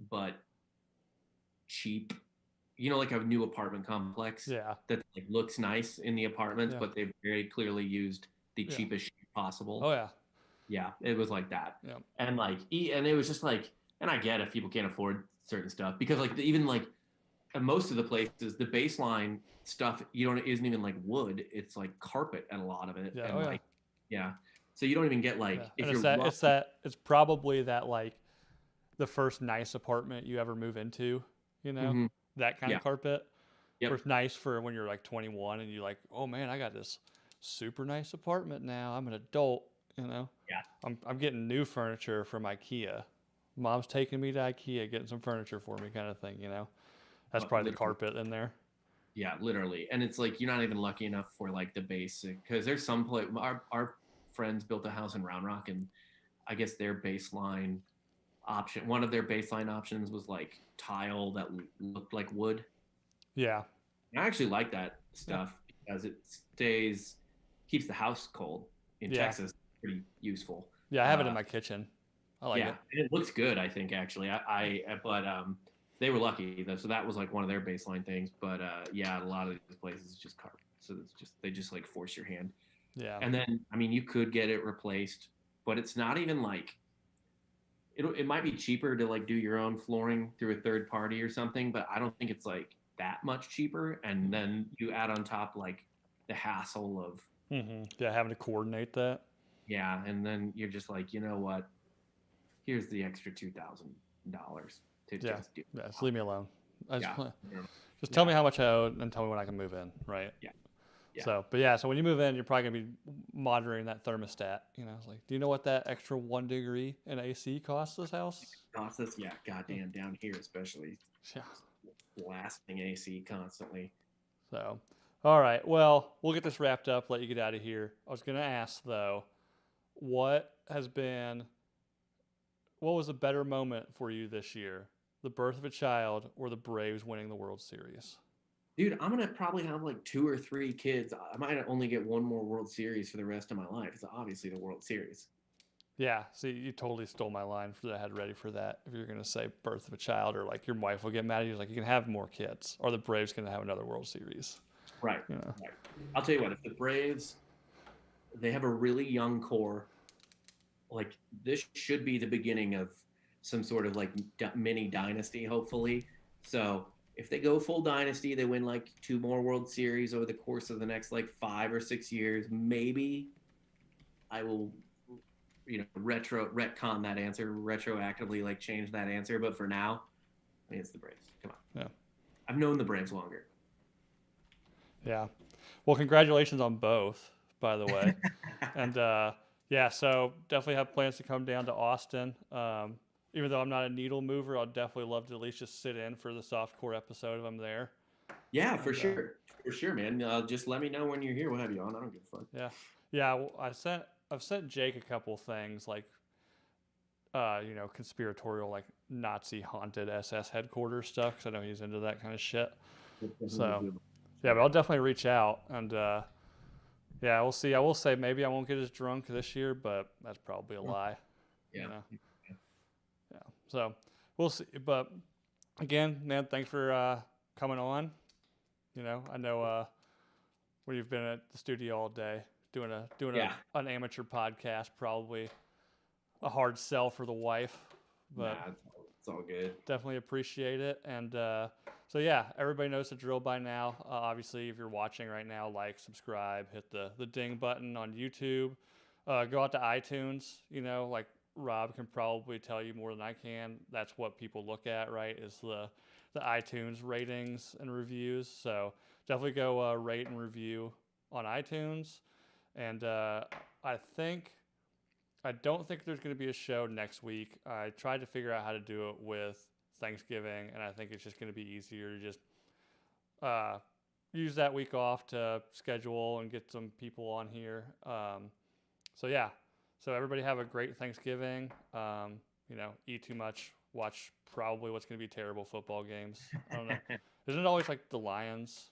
but cheap, like a new apartment complex that like looks nice in the apartments, but they've very clearly used the cheapest shit possible. Oh yeah. Yeah, it was like that. Yeah. And like, and it was just like, and I get if people can't afford certain stuff because like even like at most of the places, the baseline stuff isn't even like wood; it's like carpet at a lot of it. Yeah. And like, yeah. So you don't even get like if and you're it's probably that like the first nice apartment you ever move into, that kind of carpet. Yep. Where it's nice for when you're like 21 and you're like, oh man, I got this super nice apartment now. I'm an adult. You know, Yeah. I'm getting new furniture from IKEA. Mom's taking me to IKEA, getting some furniture for me, kind of thing. You know, that's probably the carpet in there. Yeah, literally. And it's like you're not even lucky enough for like the basic, because there's some place our friends built a house in Round Rock, and I guess their baseline option, one of their baseline options was like tile that looked like wood. Yeah. And I actually like that stuff because it keeps the house cold in Yeah. Texas. Pretty useful. Yeah, I have it in my kitchen. I like Yeah, it. and it looks good. I think actually, but they were lucky though, so that was like one of their baseline things. But yeah, a lot of these places just carpet, so it's just they just like force your hand. Yeah. And then I mean, you could get it replaced, but it's not even like it might be cheaper to like do your own flooring through a third party or something, but I don't think it's like that much cheaper. And then you add on top like the hassle of Yeah, having to coordinate that. yeah, and then you're just like, you know what? Here's the extra $2,000 to Yeah. just do. Yeah, just leave me alone. Yeah. Just tell me how much I owe and tell me when I can move in, right? Yeah. Yeah. So, but yeah, so when you move in, you're probably gonna be monitoring that thermostat. You know, it's like, do you know what that extra 1 degree in AC costs this house? Process, yeah, goddamn, down here especially, Yeah. blasting AC constantly. So, all right. Well, we'll get this wrapped up. Let you get out of here. I was gonna ask though, what was a better moment for you this year? The birth of a child or the Braves winning the World Series? Dude, I'm gonna probably have like 2 or 3 kids. I might only get one more World Series for the rest of my life. It's obviously the World Series. Yeah, see, you totally stole my line for that. I had ready for that. If you're gonna say birth of a child, or like your wife will get mad at you, like you can have more kids, or the Braves gonna have another World Series. Right. You know? Right. I'll tell you what. If the Braves, they have a really young core. Like this should be the beginning of some sort of like mini dynasty, hopefully. So if they go full dynasty, they win like 2 more World Series over the course of the next like 5 or 6 years. Maybe I will, retcon that answer, retroactively like change that answer. But for now, I mean, it's the Braves. Come on. Yeah. I've known the Braves longer. Yeah. Well, congratulations on both, by the way. And yeah, so definitely have plans to come down to Austin. Even though I'm not a needle mover, I'll definitely love to at least just sit in for the Softcore episode if I'm there. Yeah, for sure. For sure, man. Just let me know when you're here. We'll have you on. I don't give a fuck. Yeah. Yeah. Well, I've sent Jake a couple things like, conspiratorial, like Nazi haunted SS headquarters stuff, because I know he's into that kind of shit. So, yeah, but I'll definitely reach out and, yeah, we'll see. I will say maybe I won't get as drunk this year, but that's probably a lie. Yeah. You know? Yeah. So we'll see. But again, man, thanks for coming on. You know, I know when you've been at the studio all day doing an amateur podcast, probably a hard sell for the wife, but it's all good. Definitely appreciate it. And so yeah, everybody knows the drill by now. Obviously, if you're watching right now, like, subscribe, hit the ding button on YouTube. Go out to iTunes. You know, like Rob can probably tell you more than I can. That's what people look at, right? Is the iTunes ratings and reviews. So definitely go rate and review on iTunes. And I don't think there's going to be a show next week. I tried to figure out how to do it with Thanksgiving, and I think it's just going to be easier to just use that week off to schedule and get some people on here. So yeah, so everybody have a great Thanksgiving. Eat too much, watch probably what's going to be terrible football games. I don't know. Isn't it always like the Lions?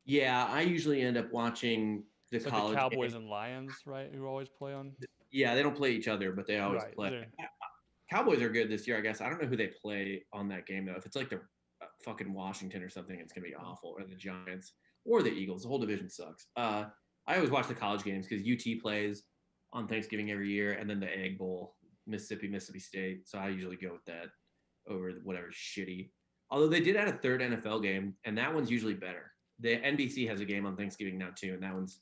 Yeah, I usually end up watching the college the Cowboys game. and Lions, right? Who always play on? Yeah, they don't play each other, but they always play. Cowboys are good this year, I guess. I don't know who they play on that game, though. If it's like the fucking Washington or something, it's going to be awful. Or the Giants or the Eagles. The whole division sucks. I always watch the college games because UT plays on Thanksgiving every year, and then the Egg Bowl, Mississippi State. So I usually go with that over whatever shitty. Although they did add a third NFL game, and that one's usually better. The NBC has a game on Thanksgiving now, too, and that one's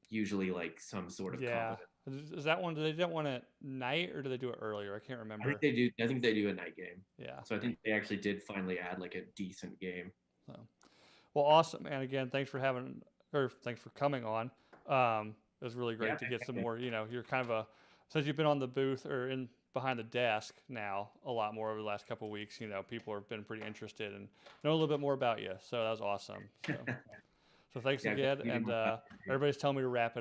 usually like some sort of confidence. Is that one? Do they do that one at night or do they do it earlier? I can't remember. I think they do a night game. Yeah. So I think they actually did finally add like a decent game. So, well, awesome, man. Again, thanks for coming on. It was really great to get some more. You're kind of since you've been on the booth or in behind the desk now a lot more over the last couple of weeks. People have been pretty interested and know a little bit more about you. So that was awesome. So thanks again, and everybody's telling me to wrap it